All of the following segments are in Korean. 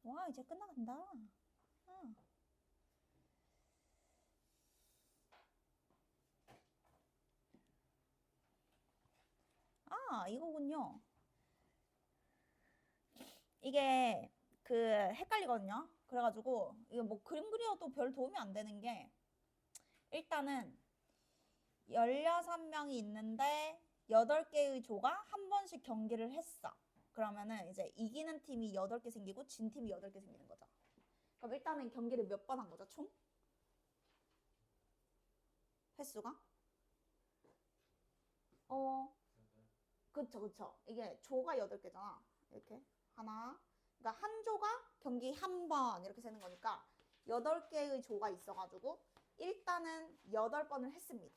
와, 이제 끝나간다. 이거군요. 이게 그 헷갈리거든요. 그래가지고 이게 뭐 그림 그려도 별 도움이 안 되는 게 일단은 16명이 있는데 8개의 조가 한 번씩 경기를 했어. 그러면은 이제 이기는 팀이 8개 생기고 진 팀이 8개 생기는 거죠. 그럼 일단은 경기를 몇 번 한 거죠, 총? 횟수가? 어, 그쵸. 이게 조가 8개잖아. 이렇게. 하나. 그러니까 한 조가 경기 한 번 이렇게 세는 거니까 8개의 조가 있어가지고 일단은 8번을 했습니다.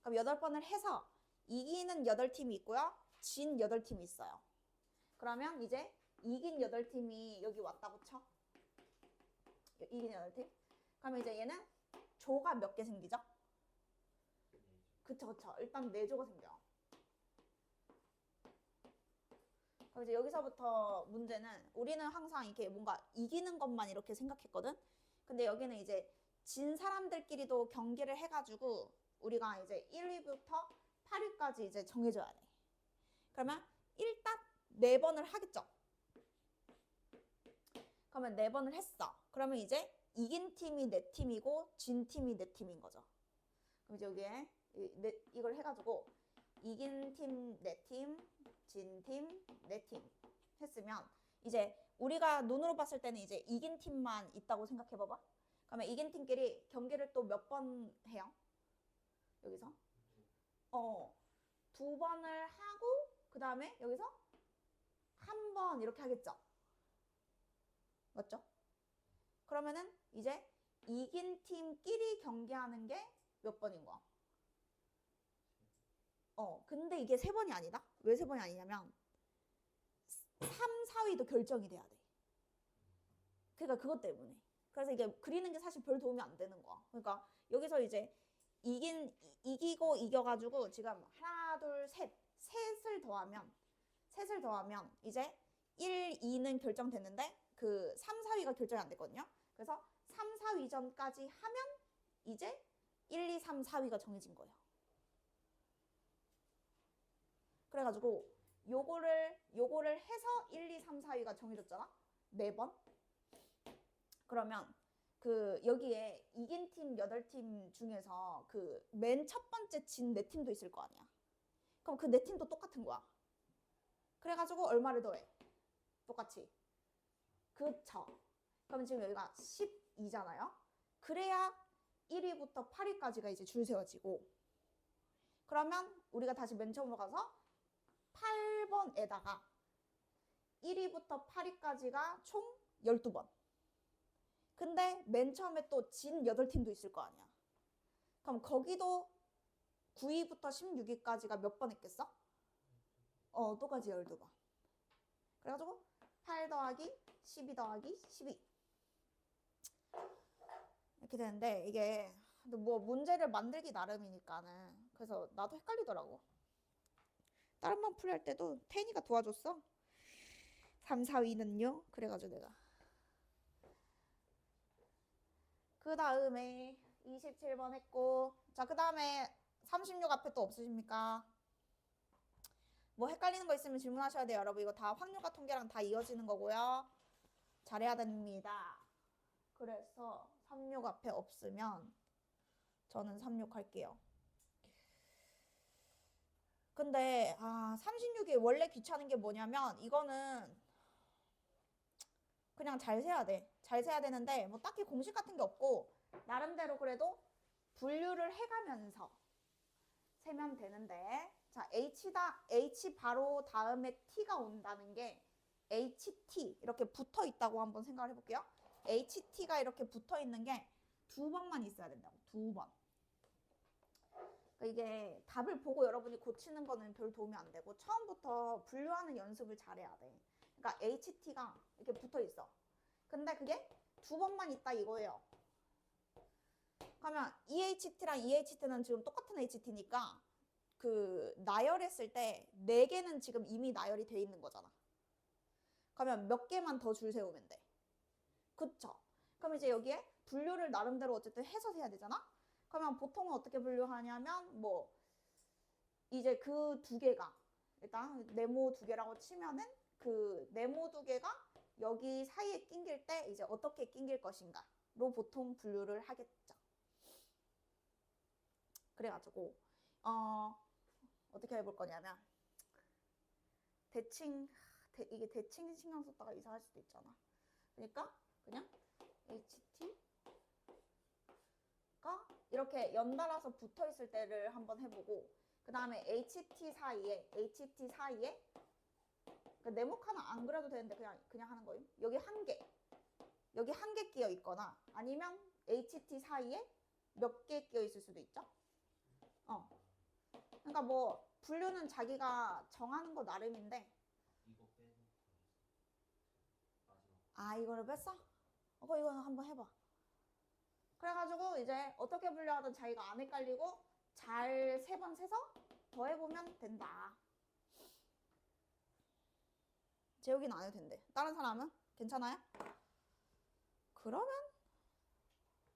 그럼 8번을 해서 이기는 8팀이 있고요. 진 8팀이 있어요. 그러면 이제 이긴 8팀이 여기 왔다고 쳐. 이긴 8팀. 그러면 이제 얘는 조가 몇 개 생기죠? 그쵸. 일단 4조가 생겨요. 그럼 이제 여기서부터 문제는 우리는 항상 이렇게 뭔가 이기는 것만 이렇게 생각했거든. 근데 여기는 이제 진 사람들끼리도 경기를 해가지고 우리가 이제 1위부터 8위까지 이제 정해줘야 돼. 그러면 일단 4번을 하겠죠. 그러면 4번을 했어. 그러면 이제 이긴 팀이 4팀이고 진 팀이 4팀인 거죠. 그럼 이제 여기에 이걸 해가지고 이긴 팀 4팀, 진 팀 4팀 했으면 이제 우리가 눈으로 봤을 때는 이제 이긴 팀만 있다고 생각해봐봐. 그러면 이긴 팀끼리 경기를 또 몇 번 해요? 여기서? 2번을 하고 그 다음에 여기서 한 번 이렇게 하겠죠. 맞죠? 그러면은 이제 이긴 팀끼리 경기하는 게 몇 번인 거야? 근데 이게 3번이 아니다? 왜 3번이 아니냐면 3, 4위도 결정이 돼야 돼. 그러니까 그것 때문에. 그래서 이게 그리는 게 사실 별 도움이 안 되는 거야. 그러니까 여기서 이제 이기고 이겨가지고 지금 하나, 둘, 셋을 더하면 이제 1, 2는 결정됐는데 그 3, 4위가 결정이 안 됐거든요. 그래서 3, 4위전까지 하면 이제 1, 2, 3, 4위가 정해진 거예요. 그래가지고 요거를 해서 1, 2, 3, 4위가 정해졌잖아. 4번. 그러면 그 여기에 이긴 팀 8팀 중에서 그 맨 첫 번째 진 4팀도 있을 거 아니야. 그럼 그 4팀도 똑같은 거야. 그래가지고 얼마를 더해? 똑같이. 그쵸. 그럼 지금 여기가 12잖아요. 그래야 1위부터 8위까지가 이제 줄 세워지고 그러면 우리가 다시 맨 처음으로 가서 8번에다가 1위부터 8위까지가 총 12번. 근데 맨 처음에 또 진 8팀도 있을 거 아니야. 그럼 거기도 9위부터 16위까지가 몇 번 했겠어? 똑같이 12번. 그래가지고 8 더하기 12 더하기 12 이렇게 되는데 이게 뭐 문제를 만들기 나름이니까는 그래서 나도 헷갈리더라고. 다른 번 풀이할 때도 태인이가 도와줬어. 3, 4위는요? 그래가지고 내가 그 다음에 27번 했고 자 그 다음에 36 앞에 또 없으십니까? 뭐 헷갈리는 거 있으면 질문하셔야 돼요 여러분. 이거 다 확률과 통계랑 다 이어지는 거고요. 잘해야 됩니다. 그래서 36 앞에 없으면 저는 36 할게요. 근데 36이 원래 귀찮은 게 뭐냐면 이거는 그냥 잘 세야 돼. 잘 세야 되는데 뭐 딱히 공식 같은 게 없고 나름대로 그래도 분류를 해가면서 세면 되는데 자 H 바로 다음에 T가 온다는 게 HT 이렇게 붙어 있다고 한번 생각을 해볼게요. HT가 이렇게 붙어 있는 게 2번만 있어야 된다고. 2번. 그러니까 이게 답을 보고 여러분이 고치는 거는 별 도움이 안 되고 처음부터 분류하는 연습을 잘해야 돼. 그러니까 HT가 이렇게 붙어 있어. 근데 그게 2번만 있다 이거예요. 그러면 EHT랑 EHT는 지금 똑같은 HT니까 그 나열했을 때 4개는 지금 이미 나열이 돼 있는 거잖아. 그러면 몇 개만 더 줄 세우면 돼? 그쵸? 그럼 이제 여기에 분류를 나름대로 어쨌든 해서 해야 되잖아? 그러면 보통은 어떻게 분류하냐면 뭐 이제 그 두 개가 일단 네모 두 개라고 치면은 그 네모 두 개가 여기 사이에 낑길 때 이제 어떻게 낑길 것인가로 보통 분류를 하겠죠. 그래가지고 어떻게 해볼 거냐면 이게 대칭 신경 썼다가 이상할 수도 있잖아. 그러니까 그냥 HT가 이렇게 연달아서 붙어 있을 때를 한번 해보고 그 다음에 HT 사이에 그 네모칸은 안 그려도 되는데 그냥 하는 거예요. 여기 한 개 끼어 있거나 아니면 HT 사이에 몇 개 끼어 있을 수도 있죠. 그러니까 뭐 분류는 자기가 정하는 거 나름인데. 이거를 뺐어? 이거 한번 해봐. 그래가지고 이제 어떻게 분류하든 자기가 안 헷갈리고 잘 3번 세서 더해보면 된다. 재욱이는 안 해도 된대. 다른 사람은? 괜찮아요? 그러면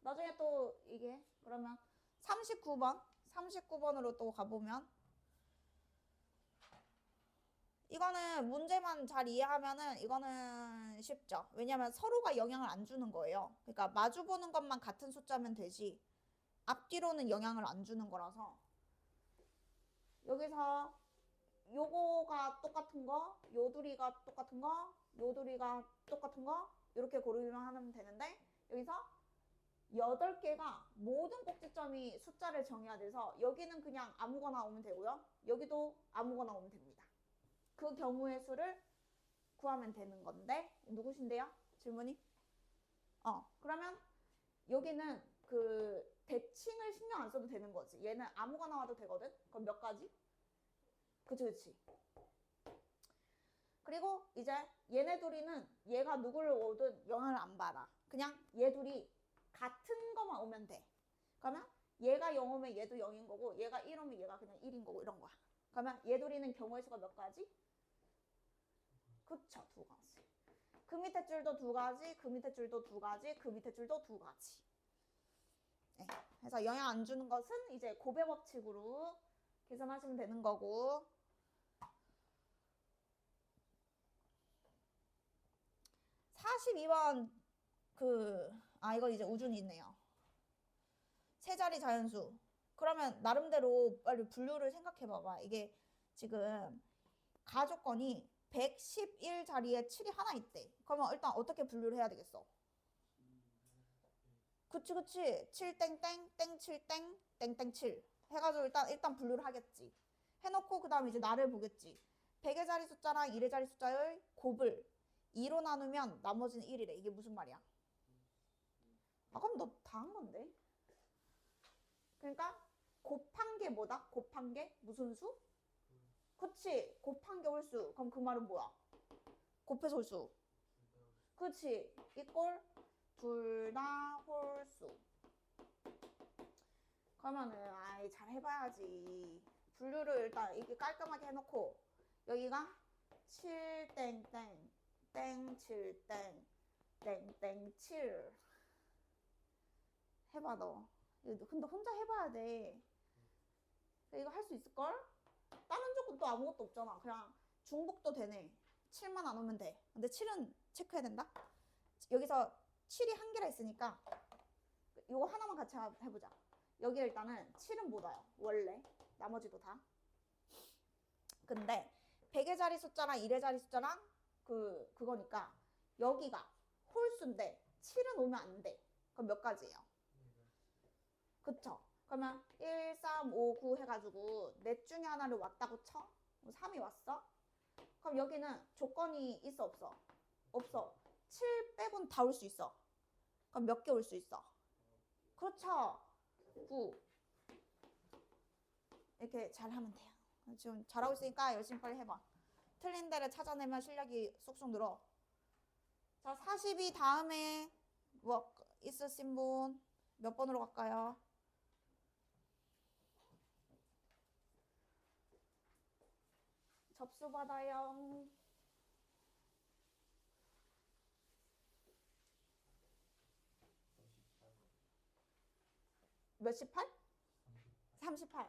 나중에 또 이게 그러면 39번으로 또 가보면 이거는 문제만 잘 이해하면은 이거는 쉽죠. 왜냐면 서로가 영향을 안 주는 거예요. 그러니까 마주보는 것만 같은 숫자면 되지 앞뒤로는 영향을 안 주는 거라서 여기서 요거가 똑같은 거, 요 둘이가 똑같은 거, 요 둘이가 똑같은 거 이렇게 고르기만 하면 되는데 여기서 8개가 모든 꼭지점이 숫자를 정해야 돼서 여기는 그냥 아무거나 오면 되고요. 여기도 아무거나 오면 됩니다. 그 경우의 수를 구하면 되는 건데 누구신데요? 질문이? 그러면 여기는 그 대칭을 신경 안 써도 되는 거지. 얘는 아무거나 와도 되거든. 그럼 몇 가지? 그치. 그리고 이제 얘네 둘이는 얘가 누구를 오든 영향을 안 받아. 그냥 얘 둘이 같은 거만 오면 돼. 그러면 얘가 0 오면 얘도 0인 거고 얘가 1 오면 얘가 그냥 1인 거고 이런 거야. 그러면 얘 둘이는 경우의 수가 몇 가지? 그쵸, 2가지. 그 밑에 줄도 2가지, 그 밑에 줄도 2가지, 그 밑에 줄도 2가지. 네. 그래서 영향 안 주는 것은 이제 고배 법칙으로 계산하시면 되는 거고. 42번 이거 이제 우준이 있네요. 세 자리 자연수. 그러면 나름대로 빨리 분류를 생각해 봐봐. 이게 지금 가족권이 111자리에 7이 하나 있대. 그러면 일단 어떻게 분류를 해야 되겠어? 그치. 7땡땡 땡7땡 땡땡 7 해가지고 일단 분류를 하겠지. 해놓고 그 다음에 이제 나를 보겠지. 100의 자리 숫자랑 1의 자리 숫자의 곱을 2로 나누면 나머지는 1이래. 이게 무슨 말이야? 그럼 너 다 한 건데? 그러니까 곱한 게 뭐다? 곱한 게 무슨 수? 그치. 곱한 게 홀수. 그럼 그 말은 뭐야? 곱해서 홀수. 그치. 이꼴 둘 다 홀수. 그러면은 잘 해봐야지. 분류를 일단 이렇게 깔끔하게 해놓고 여기가 7땡땡 땡7땡 땡땡 7 해봐 너. 근데 혼자 해봐야 돼. 이거 할 수 있을걸? 다른 조건도 아무것도 없잖아. 그냥 중복도 되네. 7만 안 오면 돼. 근데 7은 체크해야 된다. 여기서 7이 한 개라 있으니까 이거 하나만 같이 해보자. 여기 일단은 7은 못 와요. 원래. 나머지도 다. 근데 100의 자리 숫자랑 1의 자리 숫자랑 그거니까 여기가 홀수인데 7은 오면 안 돼. 그럼 몇 가지예요? 그쵸? 그러면 1, 3, 5, 9 해가지고 넷 중에 하나를 왔다고 쳐? 3이 왔어? 그럼 여기는 조건이 있어 없어? 없어. 7 빼고는 다 올 수 있어. 그럼 몇 개 올 수 있어? 그렇죠. 9. 이렇게 잘 하면 돼요. 지금 잘하고 있으니까 열심히 빨리 해봐. 틀린 데를 찾아내면 실력이 쏙쏙 늘어. 자, 42 다음에 뭐 있으신 분 몇 번으로 갈까요? 접수 받아요. 몇십 8? 38.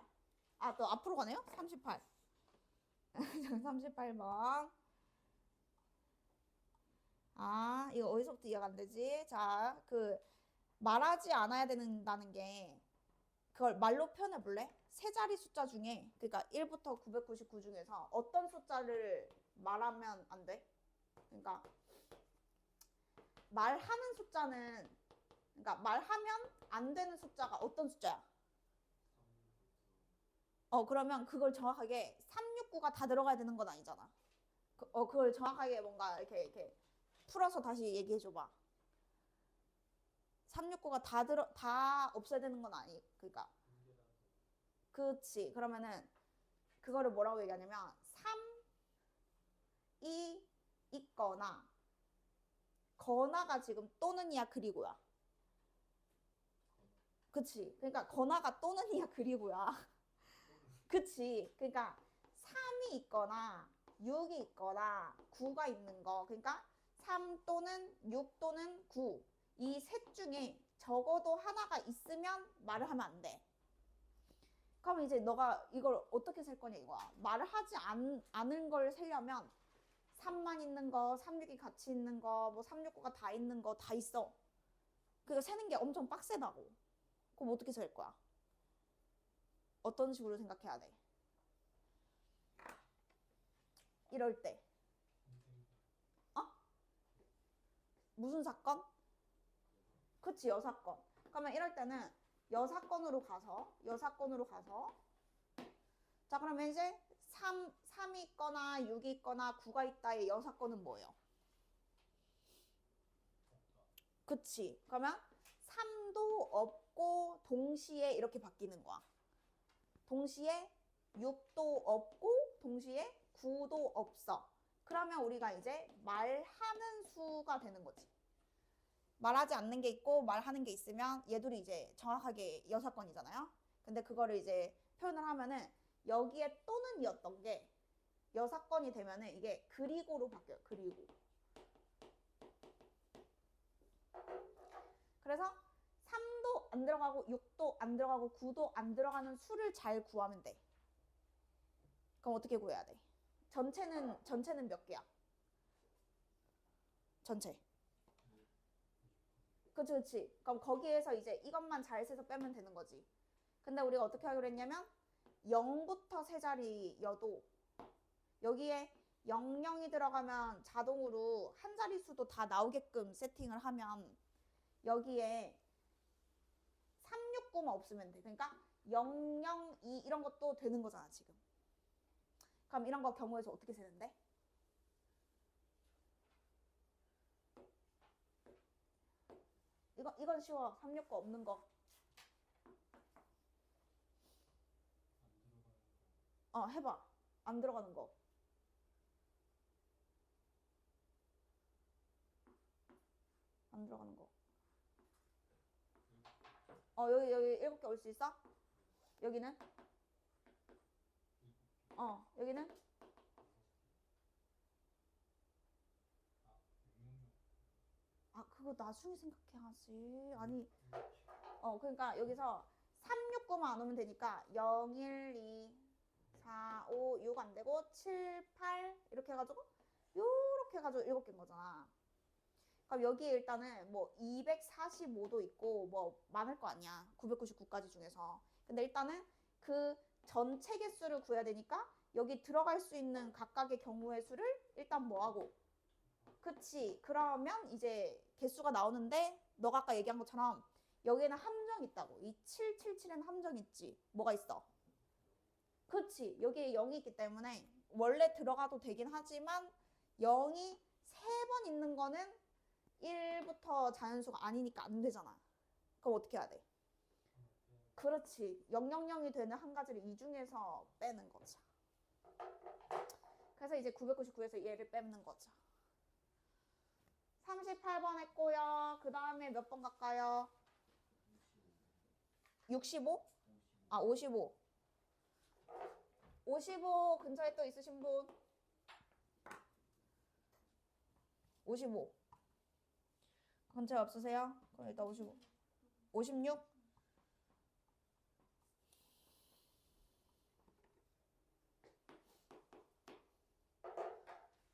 아, 또 앞으로 가네요? 38. 38번. 아, 이거 어디서부터 이해가 안 되지? 자, 말하지 않아야 된다는 게, 그걸 말로 표현해 볼래? 세 자리 숫자 중에, 그러니까 1부터 999 중에서 어떤 숫자를 말하면 안 돼? 그러니까, 말하는 숫자는, 그러니까 말하면 안 되는 숫자가 어떤 숫자야? 그러면 그걸 정확하게 369가 다 들어가야 되는 건 아니잖아. 그걸 정확하게 뭔가 이렇게 풀어서 다시 얘기해 줘봐. 369가 다 없어야 되는 건 아니, 그러니까. 그렇지. 그러면은 그거를 뭐라고 얘기하냐면 3이 있거나 거나가 지금 또는이야 그리고야. 그치. 그러니까 거나가 또는이야 그리고야. 그치. 그러니까 3이 있거나 6이 있거나 9가 있는 거. 그러니까 3 또는 6 또는 9. 이 셋 중에 적어도 하나가 있으면 말을 하면 안 돼. 그럼 이제 너가 이걸 어떻게 셀 거냐 이거야. 말을 하지 않은 걸 세려면 3만 있는 거, 36이 같이 있는 거, 뭐 369가 다 있는 거 다 있어. 그거 세는 게 엄청 빡세다고. 그럼 어떻게 셀 거야? 어떤 식으로 생각해야 돼? 이럴 때. 어? 무슨 사건? 그치, 여사건. 그러면 이럴 때는 여사건으로 가서 자, 그러면 이제 3이 있거나 6이 있거나 9가 있다의 여사건은 뭐예요? 그치. 그러면 3도 없고 동시에 이렇게 바뀌는 거야. 동시에 6도 없고 동시에 9도 없어. 그러면 우리가 이제 말하는 수가 되는 거지. 말하지 않는 게 있고 말하는 게 있으면 얘들이 이제 정확하게 여사건이잖아요. 근데 그거를 이제 표현을 하면은 여기에 또는이었던 게 여사건이 되면은 이게 그리고로 바뀌어요. 그리고. 그래서 3도 안 들어가고 6도 안 들어가고 9도 안 들어가는 수를 잘 구하면 돼. 그럼 어떻게 구해야 돼? 전체는 몇 개야? 전체. 그치. 그럼 거기에서 이제 이것만 잘 세서 빼면 되는 거지. 근데 우리가 어떻게 하기로 했냐면 0부터 세 자리여도 여기에 00이 들어가면 자동으로 한 자리 수도 다 나오게끔 세팅을 하면 여기에 369만 없으면 돼. 그러니까 002 이런 것도 되는 거잖아 지금. 그럼 이런 거 경우에서 어떻게 세는데? 이건 쉬워. 369 없는 거. 해봐. 안 들어가는 거. 안 들어가는 거. 여기 7개 올 수 있어? 여기는? 여기는? 그거 나중에 생각해야지. 아니, 그러니까 여기서 369만 안 오면 되니까 0, 1, 2, 4, 5, 6 안 되고 7, 8 이렇게 해가지고 요렇게 해가지고 7개인 거잖아. 그럼 여기에 일단은 뭐 245도 있고 뭐 많을 거 아니야. 999까지 중에서. 근데 일단은 그 전체 개수를 구해야 되니까 여기 들어갈 수 있는 각각의 경우의 수를 일단 뭐하고 그치. 그러면 이제 개수가 나오는데 너가 아까 얘기한 것처럼 여기에는 함정 있다고. 이 777에는 함정 있지. 뭐가 있어? 그치. 여기에 0이 있기 때문에 원래 들어가도 되긴 하지만 0이 3번 있는 거는 1부터 자연수가 아니니까 안 되잖아. 그럼 어떻게 해야 돼? 그렇지. 000이 되는 한 가지를 이 중에서 빼는 거죠. 그래서 이제 999에서 얘를 빼는 거죠. 38번 했고요. 그 다음에 몇 번 갈까요? 65? 55. 55 근처에 또 있으신 분? 55. 근처에 없으세요? 그럼 일단 55. 56?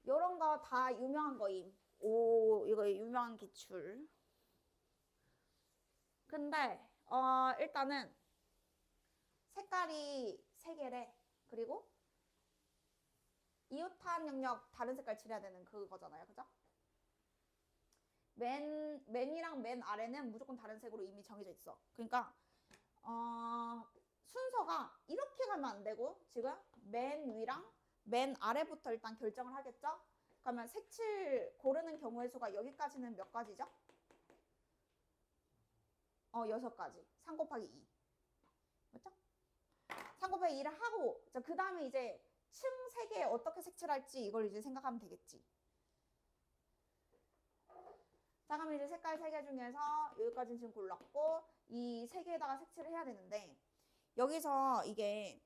요런 거 다 유명한 거임. 오, 이거 유명한 기출. 근데 일단은 색깔이 3개래. 그리고 이웃한 영역 다른 색깔 칠해야 되는 그거잖아요. 그죠? 맨이랑 맨 아래는 무조건 다른 색으로 이미 정해져 있어. 그러니까 순서가 이렇게 가면 안 되고 지금 맨 위랑 맨 아래부터 일단 결정을 하겠죠? 그러면 색칠 고르는 경우의 수가 여기까지는 몇 가지죠? 6가지. 3 곱하기 2. 맞죠? 3 곱하기 2를 하고 그 다음에 이제 층 3개에 어떻게 색칠할지 이걸 이제 생각하면 되겠지. 자, 그럼 이제 색깔 3개 중에서 여기까지는 지금 골랐고 이 3개에다가 색칠을 해야 되는데 여기서 이게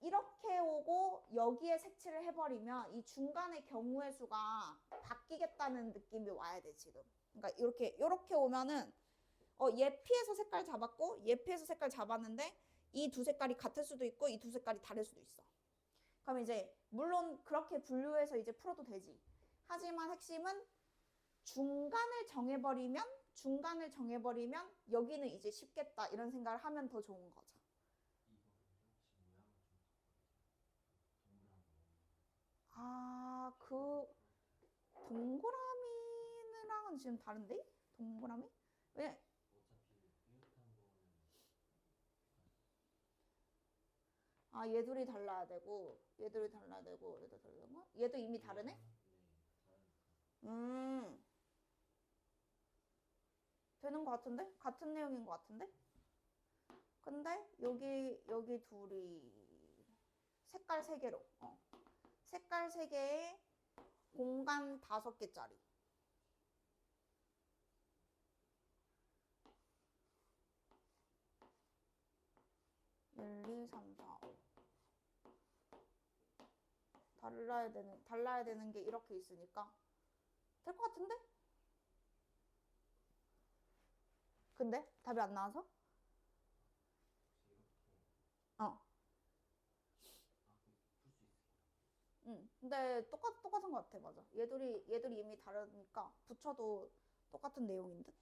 이렇게 오고 여기에 색칠을 해버리면 이 중간의 경우의 수가 바뀌겠다는 느낌이 와야 돼 지금. 그러니까 이렇게 오면은 얘 피해서 색깔 잡았고 얘 피해서 색깔 잡았는데 이 두 색깔이 같을 수도 있고 이 두 색깔이 다를 수도 있어. 그럼 이제 물론 그렇게 분류해서 이제 풀어도 되지. 하지만 핵심은 중간을 정해버리면 여기는 이제 쉽겠다 이런 생각을 하면 더 좋은 거죠. 아, 그 동그라미랑은 지금 다른데? 동그라미? 왜? 아, 얘들이 달라야 되고 얘도 달라야 되고 얘도 이미 다르네? 되는 것 같은데? 같은 내용인 것 같은데? 근데 여기 둘이 색깔 3개로 색깔 3개에 공간 5개짜리 1, 2, 3, 4, 5 달라야 되는 게 이렇게 있으니까 될 것 같은데? 근데 답이 안 나와서? 근데 똑같은 것 같아. 맞아. 얘들이 이미 다르니까 붙여도 똑같은 내용인 듯.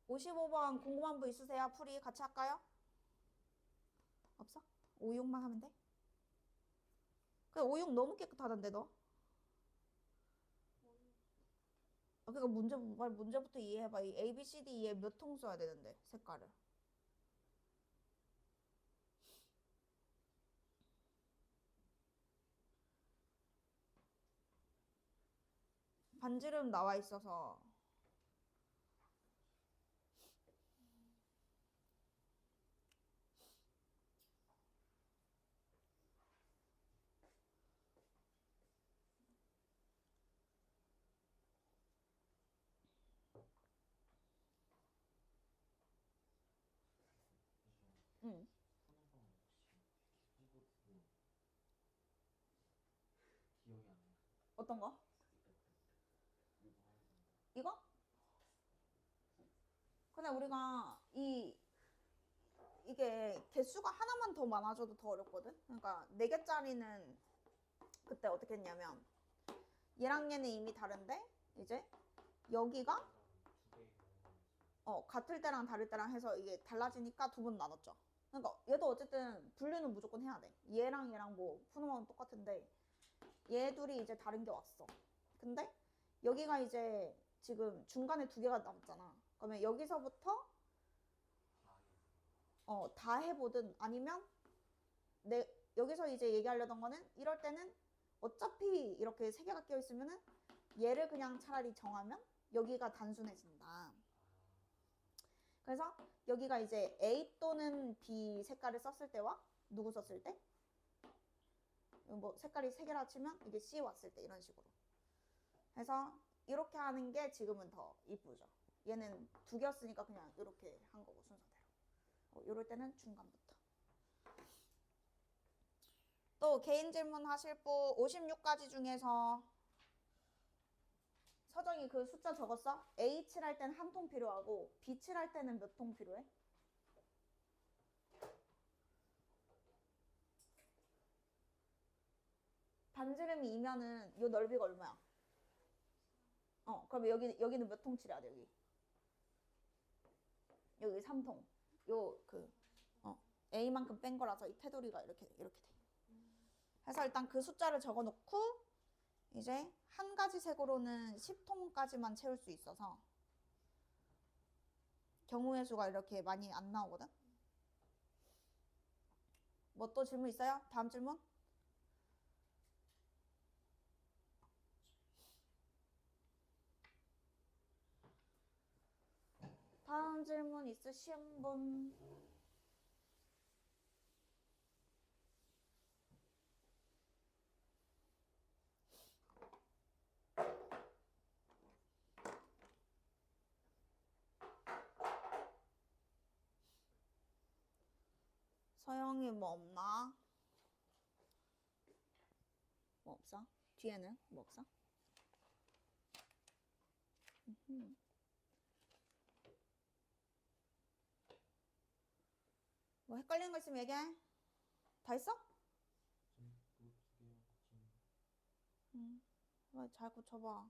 55번 궁금한 분 있으세요? 풀이 같이 할까요? 없어? 5, 6만 하면 돼? 그 5, 6 너무 깨끗하던데 너? 그러니까 문제부터 이해해봐. 이 A, B, C, D, E에 몇 통 써야 되는데 색깔을. 반지름 나와 있어서 응. 어떤 거? 이거? 근데 우리가 이게 개수가 하나만 더 많아져도 더 어렵거든? 그러니까 4개짜리는 그때 어떻게 했냐면 얘랑 얘는 이미 다른데 이제 여기가 같을 때랑 다를 때랑 해서 이게 달라지니까 2번 나눴죠. 그러니까 얘도 어쨌든 분류는 무조건 해야 돼. 얘랑 뭐 푸는 똑같은데 얘 둘이 이제 다른 게 왔어. 근데 여기가 이제 지금 중간에 2개가 남았잖아. 그러면 여기서부터 다 해보든 아니면 여기서 이제 얘기하려던 거는 이럴 때는 어차피 이렇게 3개가 껴 있으면은 얘를 그냥 차라리 정하면 여기가 단순해진다. 그래서 여기가 이제 A 또는 B 색깔을 썼을 때와 누구 썼을 때? 뭐 색깔이 3개라 치면 이게 C 왔을 때 이런 식으로. 해서 이렇게 하는 게 지금은 더 이쁘죠. 얘는 2개였으니까 그냥 이렇게 한 거고 순서대로. 이럴 때는 중간부터. 또 개인 질문 하실 분 56가지 중에서 서정이 그 숫자 적었어? H를 할 때는 한 통 필요하고 B를 할 때는 몇 통 필요해? 반지름이 2면은 요 넓이가 얼마야? 그럼 여기는 몇 통칠해야 돼, 여기? 여기 3통. A만큼 뺀 거라서 이 테두리가 이렇게 돼. 그래서 일단 그 숫자를 적어 놓고 이제 한 가지 색으로는 10통까지만 채울 수 있어서 경우의 수가 이렇게 많이 안 나오거든? 뭐 또 질문 있어요? 다음 질문? 다음 질문 있으신 분? 서영이 뭐 없나? 뭐 없어? 뒤에는 뭐 없어? 뭐 헷갈리는 거 있으면 얘기해. 다 했어? 잘 고쳐봐.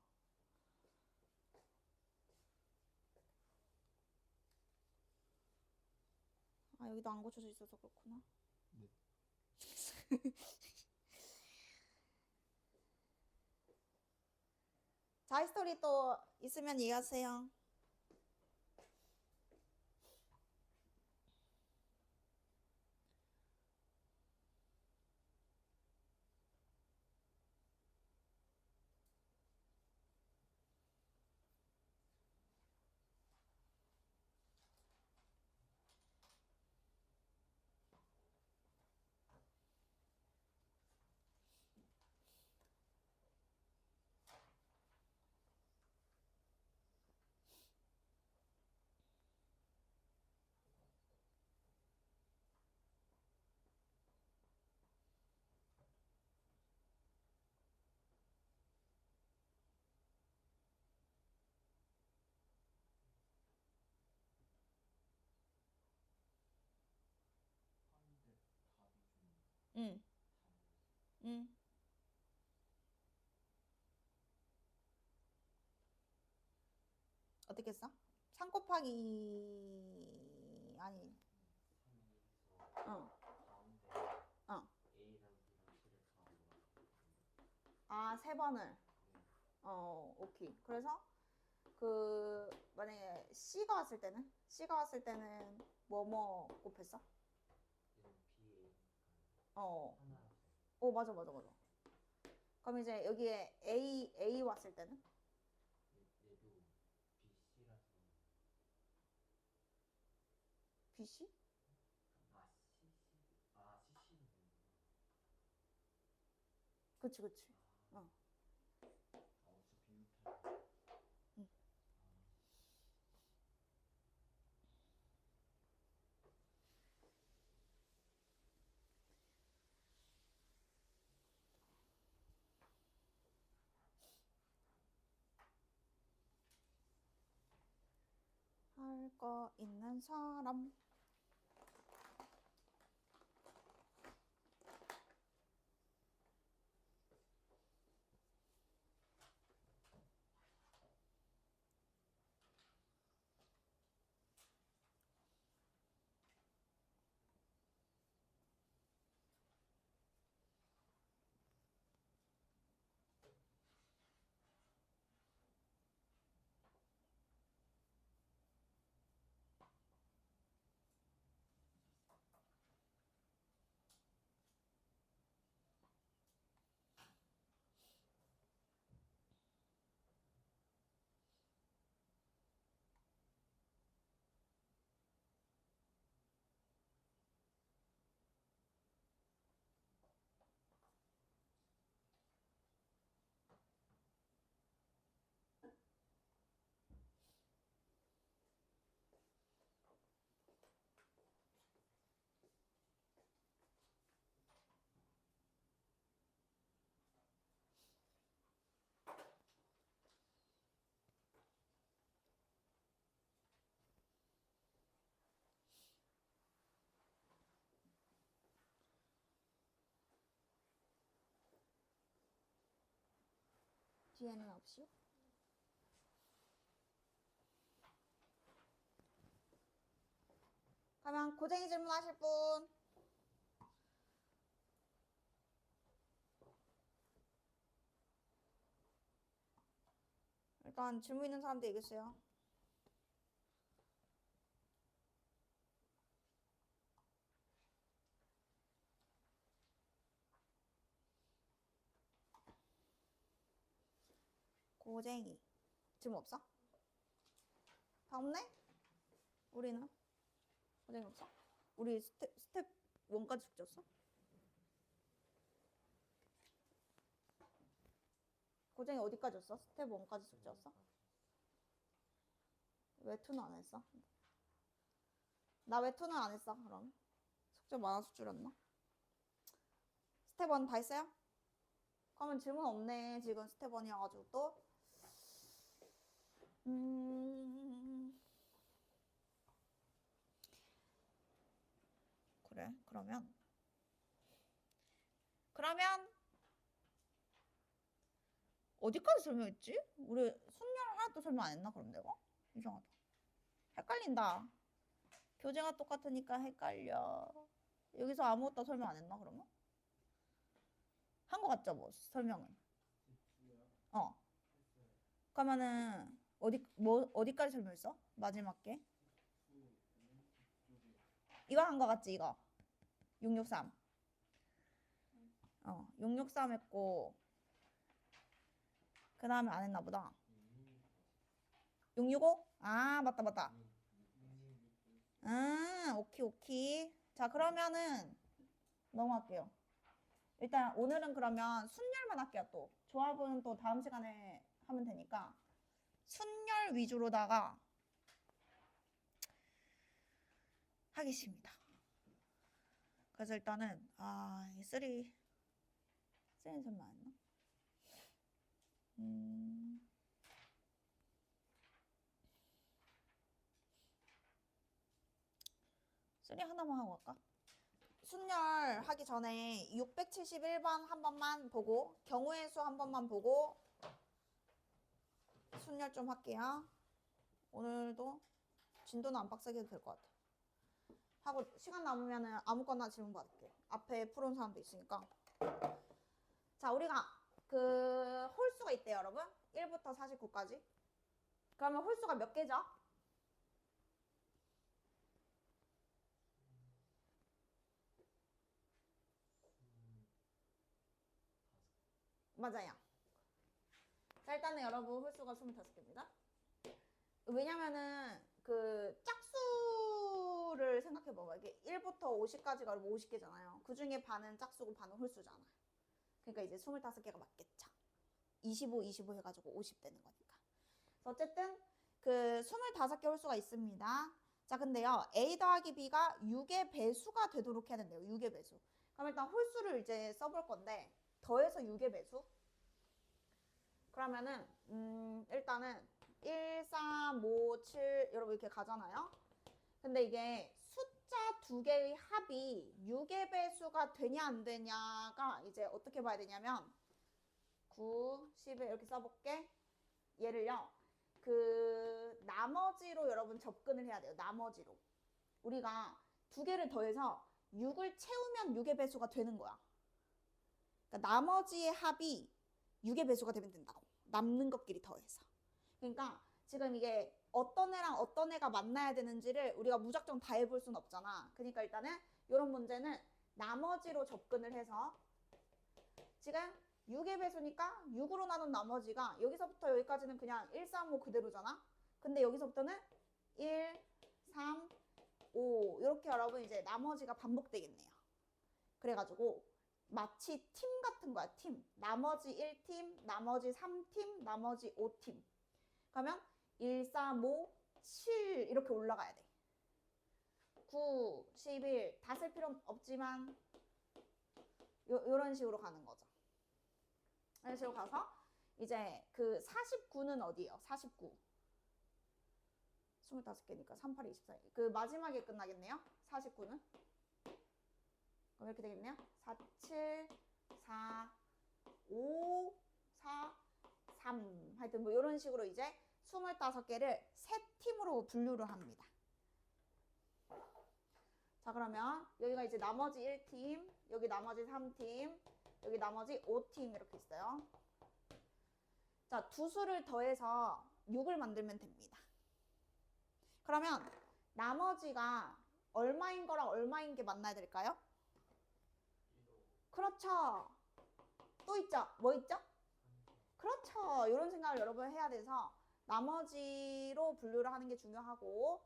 아, 여기도 안 고쳐져 있어서 그렇구나. 네. 자이스토리 또 있으면 얘기하세요. 응. 응. 어떻게 써? 3 곱하기 아니. 어. 어. 아, 3번을. 오케이. 그래서 만약에 C가 왔을 때는 뭐 곱했어? 맞아. 그럼 이제 여기에 A 왔을 때는? BC? 그치. 어. 응. 할 거 있는 사람. 뒤에는 없이요? 그러면 고쟁이 질문하실 분? 일단 질문 있는 사람들 얘기했어요. 고쟁이 질문 없어? 다 없네? 우리는? 고쟁이 없어? 우리 스텝 1까지 숙제였어? 고쟁이 어디까지 였어? 스텝 1까지 숙제였어? 왜 2는 안 했어? 나 왜 2는 안 했어? 그럼 숙제 많아서 줄였나? 스텝 1 다 했어요? 그러면 질문 없네. 지금 스텝 1이어가지고 또 그래. 그러면 어디까지 설명했지? 우리 순열 하나도 설명 안 했나? 그럼 내가? 이상하다. 헷갈린다. 교재가 똑같으니까 헷갈려. 여기서 아무것도 설명 안 했나? 그러면? 한 거 같죠? 뭐 설명은. 어. 그러면은 어디까지 설명했어? 마지막 게? 이거 한 거 같지? 이거 663. 663 했고 그 다음에 안 했나 보다. 665? 아 맞다. 오케이. 자 그러면은 넘어갈게요. 일단 오늘은 그러면 순열만 할게요. 또 조합은 또 다음 시간에 하면 되니까 순열 위주로다가 하겠습니다. 그래서 일단은 이 3는 설명 안 했나? 3 하나만 하고 갈까? 순열 하기 전에 671번 한 번만 보고 경우의 수 한 번만 보고 순열 좀 할게요. 오늘도 진도는 안 빡세게 해도 될 것 같아. 하고 시간 남으면 아무거나 질문 받을게. 앞에 풀어온 사람도 있으니까. 자 우리가 그 홀수가 있대요 여러분. 1부터 49까지. 그러면 홀수가 몇 개죠? 맞아요. 자 일단은 여러분 홀수가 25개입니다. 왜냐면은 그 짝수를 생각해봐봐. 이게 1부터 50까지가 50개잖아요. 그 중에 반은 짝수고 반은 홀수잖아. 그러니까 이제 25개가 맞겠죠. 25 해가지고 50 되는 거니까. 어쨌든 그 25개 홀수가 있습니다. 자 근데요 A 더하기 B가 6의 배수가 되도록 해야 된대요. 6의 배수. 그럼 일단 홀수를 이제 써볼 건데 더해서 6의 배수. 그러면은 일단은 1, 3, 5, 7 여러분 이렇게 가잖아요. 근데 이게 숫자 두 개의 합이 6의 배수가 되냐 안 되냐가 이제 어떻게 봐야 되냐면 9, 10에 이렇게 써볼게. 얘를요. 그 나머지로 여러분 접근을 해야 돼요. 나머지로. 우리가 두 개를 더해서 6을 채우면 6의 배수가 되는 거야. 그러니까 나머지의 합이 6의 배수가 되면 된다고. 남는 것끼리 더해서. 그러니까 지금 이게 어떤 애랑 어떤 애가 만나야 되는지를 우리가 무작정 다 해볼 수는 없잖아. 그러니까 일단은 이런 문제는 나머지로 접근을 해서 지금 6의 배수니까 6으로 나눈 나머지가 여기서부터 여기까지는 그냥 1, 3, 5 그대로잖아. 근데 여기서부터는 1, 3, 5 이렇게 여러분 이제 나머지가 반복되겠네요. 그래가지고 마치 팀 같은 거야. 팀. 나머지 1팀, 나머지 3팀, 나머지 5팀. 그러면 1, 3, 5, 7 이렇게 올라가야 돼. 9, 11 다 쓸 필요는 없지만 요런 식으로 가는 거죠. 이런 식으로 가서 이제 그 49는 어디예요? 49. 25개니까 38, 24. 그 마지막에 끝나겠네요. 49는. 그럼 이렇게 되겠네요. 4, 7, 4, 5, 4, 3 하여튼 뭐 이런 식으로 이제 25개를 세 팀으로 분류를 합니다. 자, 그러면 여기가 이제 나머지 1팀, 여기 나머지 3팀, 여기 나머지 5팀 이렇게 있어요. 자, 두 수를 더해서 6을 만들면 됩니다. 그러면 나머지가 얼마인 거랑 얼마인 게 만나야 될까요? 그렇죠. 또 있죠? 뭐 있죠? 그렇죠. 이런 생각을 여러분 해야 돼서 나머지로 분류를 하는 게 중요하고,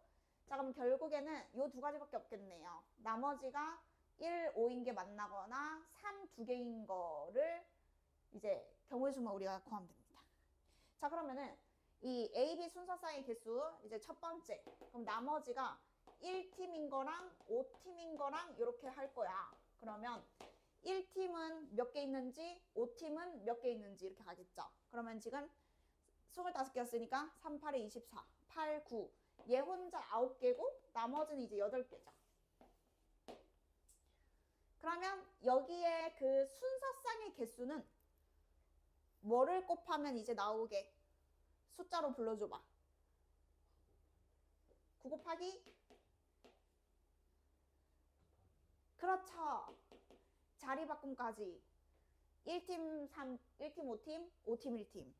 자, 그럼 결국에는 요 두 가지밖에 없겠네요. 나머지가 1, 5인 게 만나거나 3, 2개인 거를 이제 경우의 수만 우리가 구하면 됩니다. 자, 그러면은 이 A, B 순서쌍의 개수 이제 첫 번째, 그럼 나머지가 1팀인 거랑 5팀인 거랑 이렇게 할 거야. 그러면 1팀은 몇 개 있는지 5팀은 몇 개 있는지 이렇게 가겠죠. 그러면 지금 25개였으니까 3, 8에 24, 8, 9. 얘 혼자 9개고 나머지는 이제 8개죠. 그러면 여기에 그 순서쌍의 개수는 뭐를 곱하면 이제 나오게 숫자로 불러줘봐. 9 곱하기? 그렇죠. 자리 바꿈까지 1팀 3, 1팀 5팀, 5팀 1팀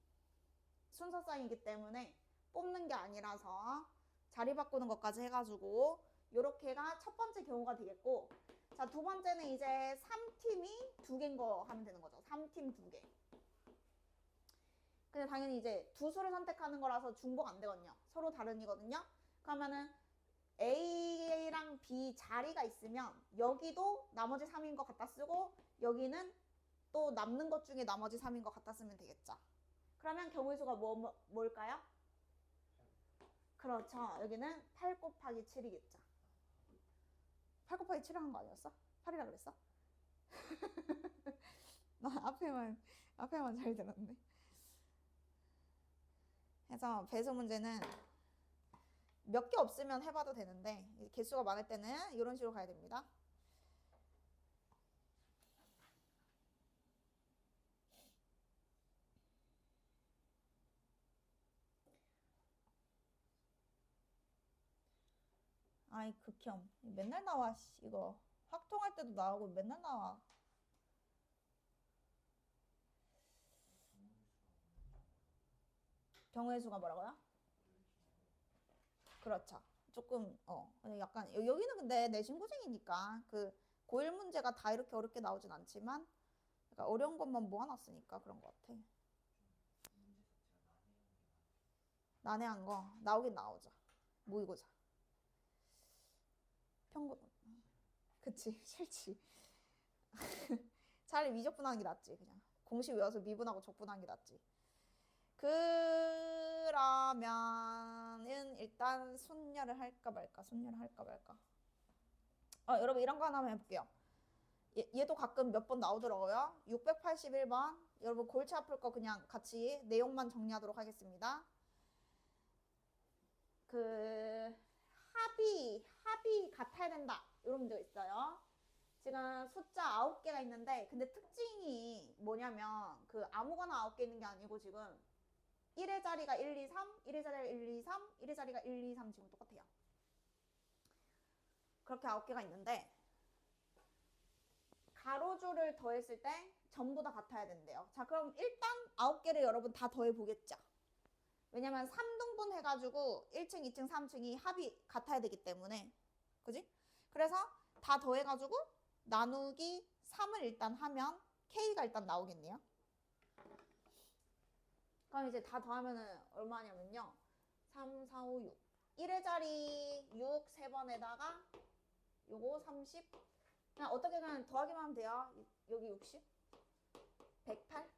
순서쌍이기 때문에 뽑는 게 아니라서 자리 바꾸는 것까지 해가지고 요렇게가 첫 번째 경우가 되겠고, 자, 두 번째는 이제 3팀이 2개인 거 하면 되는 거죠. 3팀 2개. 근데 당연히 이제 두 수를 선택하는 거라서 중복 안 되거든요. 서로 다른이거든요. 그러면은 A랑 B 자리가 있으면 여기도 나머지 3인 것 갖다 쓰고 여기는 또 남는 것 중에 나머지 3인 것 갖다 쓰면 되겠죠. 그러면 경우의 수가 뭘까요? 그렇죠. 여기는 8 곱하기 7이겠죠. 8 곱하기 7을 한 거 아니었어? 8이라 그랬어? 나 앞에만 잘 들었네. 그래서 배수 문제는 몇 개 없으면 해봐도 되는데 개수가 많을 때는 이런 식으로 가야 됩니다. 아이 극혐. 맨날 나와. 이거 확통할 때도 나오고 맨날 나와. 경우의 수가 뭐라고요? 그렇죠. 조금 약간 여기는 근데 내신고생이니까 그 고1 문제가 다 이렇게 어렵게 나오진 않지만 약간 어려운 것만 모아놨으니까 그런 것 같아. 난해한 거 나오긴 나오죠. 모의고사. 평균. 그치. 싫지. 차라리 미적분하는 게 낫지. 그냥 공식 외워서 미분하고 적분하는 게 낫지. 그러면은 일단 순열을 할까 말까. 여러분 이런 거 하나 한번 해볼게요. 얘도 가끔 몇 번 나오더라고요. 681번. 여러분 골치 아플 거 그냥 같이 내용만 정리하도록 하겠습니다. 그 합이 같아야 된다. 이런 문제가 있어요. 지금 숫자 9개가 있는데 근데 특징이 뭐냐면 그 아무거나 9개 있는 게 아니고 지금 1의 자리가 1, 2, 3, 1의 자리가 1, 2, 3, 1의 자리가 1, 2, 3 지금 똑같아요. 그렇게 9개가 있는데 가로줄을 더했을 때 전부 다 같아야 된대요. 자, 그럼 일단 9개를 여러분 다 더해보겠죠. 왜냐면 3등분 해가지고 1층, 2층, 3층이 합이 같아야 되기 때문에. 그지? 그래서 다 더해가지고 나누기 3을 일단 하면 K가 일단 나오겠네요. 그럼 이제 다 더하면은 얼마냐면요. 3, 4, 5, 6. 1의 자리 6 3번에다가 요거 30. 그냥 어떻게 그냥 더하기만 하면 돼요. 여기 60. 108.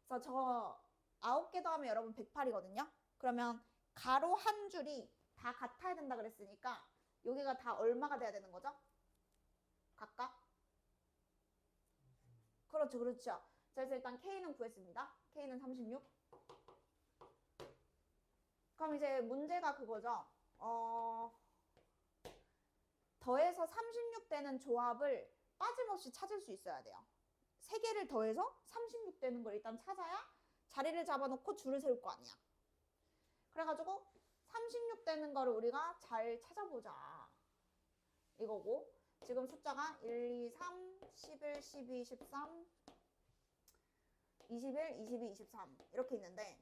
그래서 저 9개 더하면 여러분 108이거든요. 그러면 가로 한 줄이 다 같아야 된다 그랬으니까 여기가 다 얼마가 돼야 되는 거죠? 각각? 그렇죠. 그래서 일단 K는 구했습니다. K는 36. 그럼 이제 문제가 그거죠. 더해서 36 되는 조합을 빠짐없이 찾을 수 있어야 돼요. 3개를 더해서 36 되는 걸 일단 찾아야 자리를 잡아놓고 줄을 세울 거 아니야. 그래가지고 36 되는 거를 우리가 잘 찾아보자. 이거고 지금 숫자가 1, 2, 3, 11, 12, 13, 21, 22, 23 이렇게 있는데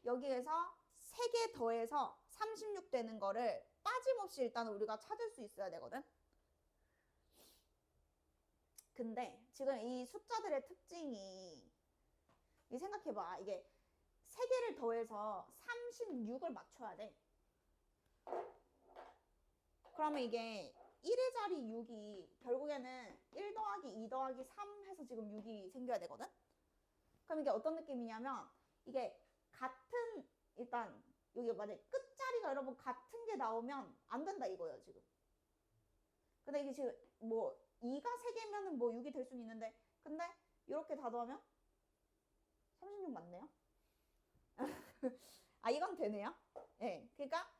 여기에서 3개 더해서 36 되는 거를 빠짐없이 일단 우리가 찾을 수 있어야 되거든. 근데 지금 이 숫자들의 특징이 이 생각해봐. 이게 3개를 더해서 36을 맞춰야 돼. 그러면 이게 1의 자리 6이 결국에는 1 더하기 2 더하기 3 해서 지금 6이 생겨야 되거든. 그럼 이게 어떤 느낌이냐면 이게 같은 일단 여기 만약에 끝자리가 여러분 같은 게 나오면 안 된다 이거예요 지금. 근데 이게 지금 뭐 2가 3개면은 뭐 6이 될 수는 있는데 근데 이렇게 다 더하면 36 맞네요. 아 이건 되네요. 예. 네, 그러니까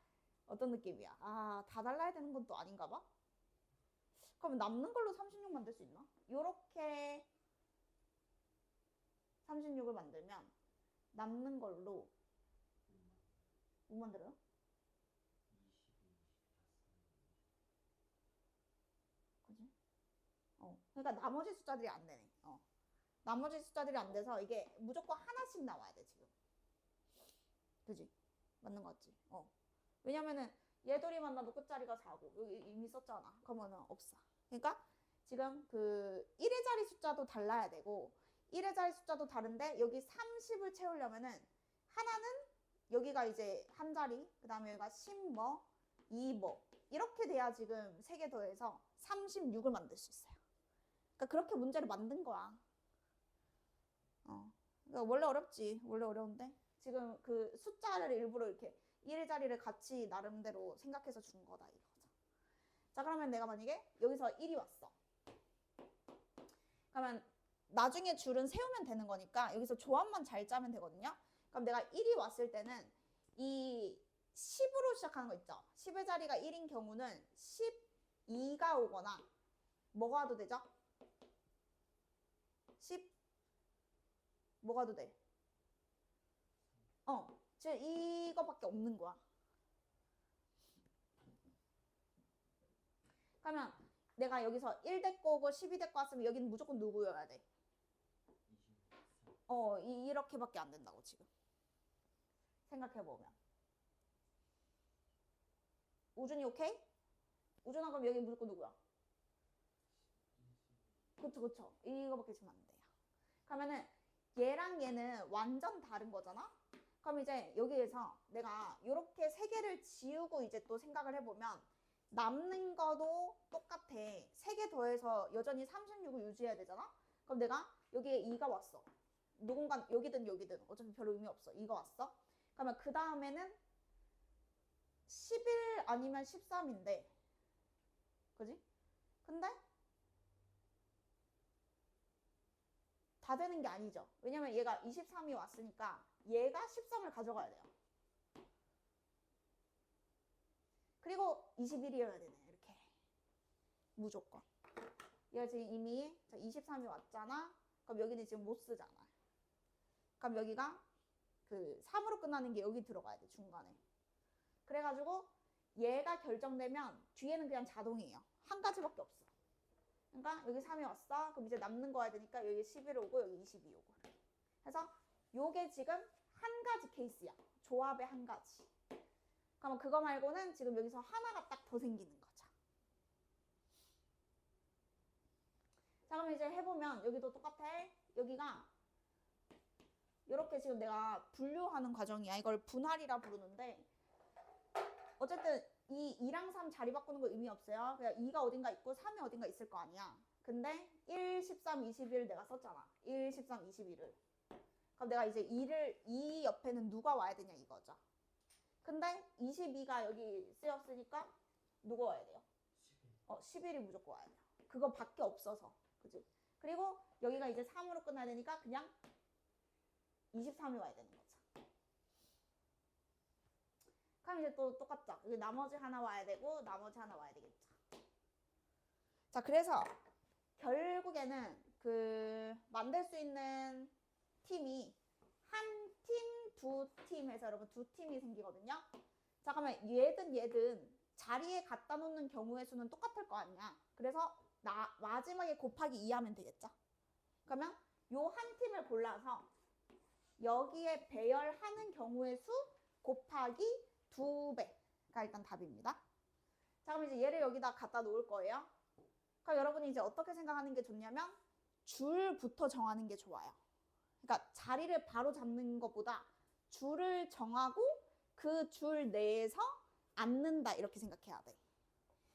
어떤 느낌이야? 아 다 달라야 되는 건 또 아닌가 봐. 그러면 남는 걸로 36 만들 수 있나? 요렇게 36을 만들면 남는 걸로 못 만들어요? 그지? 그러니까 나머지 숫자들이 안 되네. 나머지 숫자들이 안 돼서 이게 무조건 하나씩 나와야 돼 지금. 그지? 맞는 거 같지? 왜냐면은 얘들이 만나도 끝자리가 4고 여기 이미 썼잖아. 그러면은 없어. 그러니까 지금 그 1의 자리 숫자도 달라야 되고 1의 자리 숫자도 다른데 여기 30을 채우려면은 하나는 여기가 이제 한 자리 그 다음에 여기가 10뭐 2뭐 이렇게 돼야 지금 3개 더해서 36을 만들 수 있어요. 그러니까 그렇게 문제를 만든 거야. 그러니까 원래 어렵지. 원래 어려운데 지금 그 숫자를 일부러 이렇게 1의 자리를 같이 나름대로 생각해서 준 거다 이거죠. 자 그러면 내가 만약에 여기서 1이 왔어. 그러면 나중에 줄은 세우면 되는 거니까 여기서 조합만 잘 짜면 되거든요. 그럼 내가 1이 왔을 때는 이 10으로 시작하는 거 있죠. 10의 자리가 1인 경우는 12가 오거나 뭐가 와도 되죠? 10 뭐가 와도 돼? 즉 이거밖에 없는 거야. 그러면 내가 여기서 1 데리고 오고 12 데리고 왔으면 여기는 무조건 누구여야 돼? 이렇게밖에 안 된다고 지금. 생각해보면. 우준이 오케이? 우준아 그럼 여기 무조건 누구야? 그쵸. 이거밖에 지금 안 돼요. 그러면은 얘랑 얘는 완전 다른 거잖아? 그럼 이제 여기에서 내가 이렇게 3개를 지우고 이제 또 생각을 해보면 남는 거도 똑같아. 3개 더해서 여전히 36을 유지해야 되잖아? 그럼 내가 여기에 2가 왔어. 누군가 여기든 여기든 어차피 별 의미 없어. 2가 왔어. 그러면 그 다음에는 11 아니면 13인데 그지? 근데 다 되는 게 아니죠. 왜냐면 얘가 23이 왔으니까 얘가 13을 가져가야 돼요. 그리고 21이어야 되네. 이렇게. 무조건. 얘가 지금 이미 23이 왔잖아. 그럼 여기는 지금 못 쓰잖아. 그럼 여기가 그 3으로 끝나는 게 여기 들어가야 돼. 중간에. 그래가지고 얘가 결정되면 뒤에는 그냥 자동이에요. 한 가지밖에 없어. 그러니까 여기 3이 왔어. 그럼 이제 남는 거 해야 되니까 여기 11 오고 여기 22 오고. 그래서 요게 지금 한 가지 케이스야. 조합의 한 가지. 그러면 그거 말고는 지금 여기서 하나가 딱 더 생기는 거죠. 자 그럼 이제 해보면 여기도 똑같아. 여기가 이렇게 지금 내가 분류하는 과정이야. 이걸 분할이라 부르는데 어쨌든 이 2랑 3 자리 바꾸는 거 의미 없어요. 그냥 2가 어딘가 있고 3이 어딘가 있을 거 아니야. 근데 1, 13, 21 내가 썼잖아. 1, 13, 21을. 그럼 내가 이제 2 옆에는 누가 와야 되냐 이거죠. 근데 22가 여기 쓰였으니까 누가 와야 돼요? 11이 무조건 와야 돼요. 그거 밖에 없어서. 그지? 그리고 여기가 이제 3으로 끝나야 되니까 그냥 23이 와야 되는 거죠. 그럼 이제 또 똑같죠. 여기 나머지 하나 와야 되고 나머지 하나 와야 되겠죠. 자, 그래서 결국에는 그 만들 수 있는 팀이 한 두 팀에서 여러분 두 팀이 생기거든요. 자, 그러면 얘든 자리에 갖다 놓는 경우의 수는 똑같을 거 아니야. 그래서 마지막에 곱하기 2 하면 되겠죠. 그러면 요 한 팀을 골라서 여기에 배열하는 경우의 수 곱하기 2배가 일단 답입니다. 자, 그럼 이제 얘를 여기다 갖다 놓을 거예요. 그럼 여러분이 이제 어떻게 생각하는 게 좋냐면 줄부터 정하는 게 좋아요. 그러니까 자리를 바로 잡는 것보다 줄을 정하고 그 줄 내에서 앉는다 이렇게 생각해야 돼.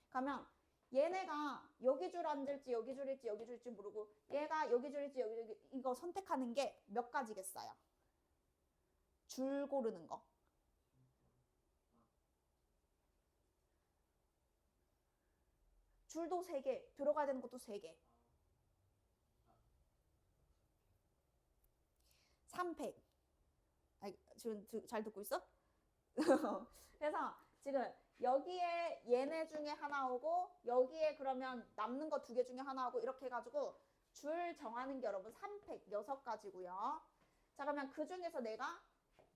그러면 얘네가 여기 줄 앉을지 여기 줄일지 여기 줄일지 모르고 얘가 여기 줄일지 여기 줄 이거 선택하는 게 몇 가지겠어요? 줄 고르는 거. 줄도 3개, 들어가야 되는 것도 3개. 3팩. 지금 잘 듣고 있어? 그래서 지금 여기에 얘네 중에 하나 오고 여기에 그러면 남는 거 2개 중에 하나 오고 이렇게 해가지고 줄 정하는 게 여러분 3팩 6가지고요. 자, 그러면 그 중에서 내가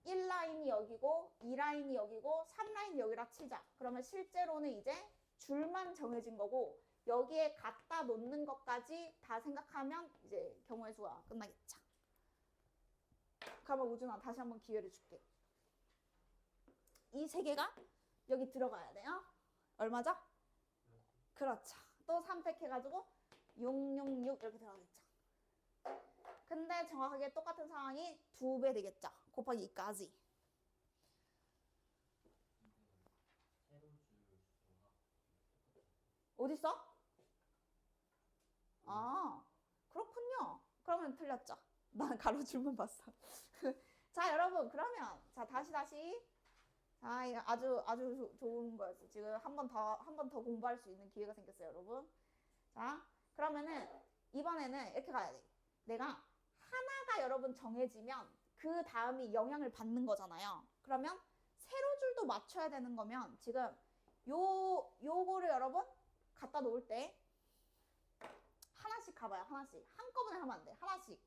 1라인이 여기고 2라인이 여기고 3라인이 여기라 치자. 그러면 실제로는 이제 줄만 정해진 거고 여기에 갖다 놓는 것까지 다 생각하면 이제 경우의 수가 끝나겠죠. 그러면 우준아 다시 한번 기회를 줄게. 이 3개가 여기 들어가야 돼요. 얼마죠? 그렇죠. 또 3팩 해가지고 666 이렇게 들어가겠죠. 근데 정확하게 똑같은 상황이 2배 되겠죠. 곱하기 2까지. 어딨어? 아, 그렇군요. 그러면 틀렸죠. 난 가로줄만 봤어. 자, 여러분 그러면 자 다시 자, 이거 아주 좋은 거였어. 지금 한 번 더 공부할 수 있는 기회가 생겼어요, 여러분. 자, 그러면은 이번에는 이렇게 가야 돼. 내가 하나가 여러분 정해지면 그 다음이 영향을 받는 거잖아요. 그러면 세로줄도 맞춰야 되는 거면 지금 요거를 여러분 갖다 놓을 때 하나씩 가봐요. 하나씩. 한꺼번에 하면 안 돼. 하나씩.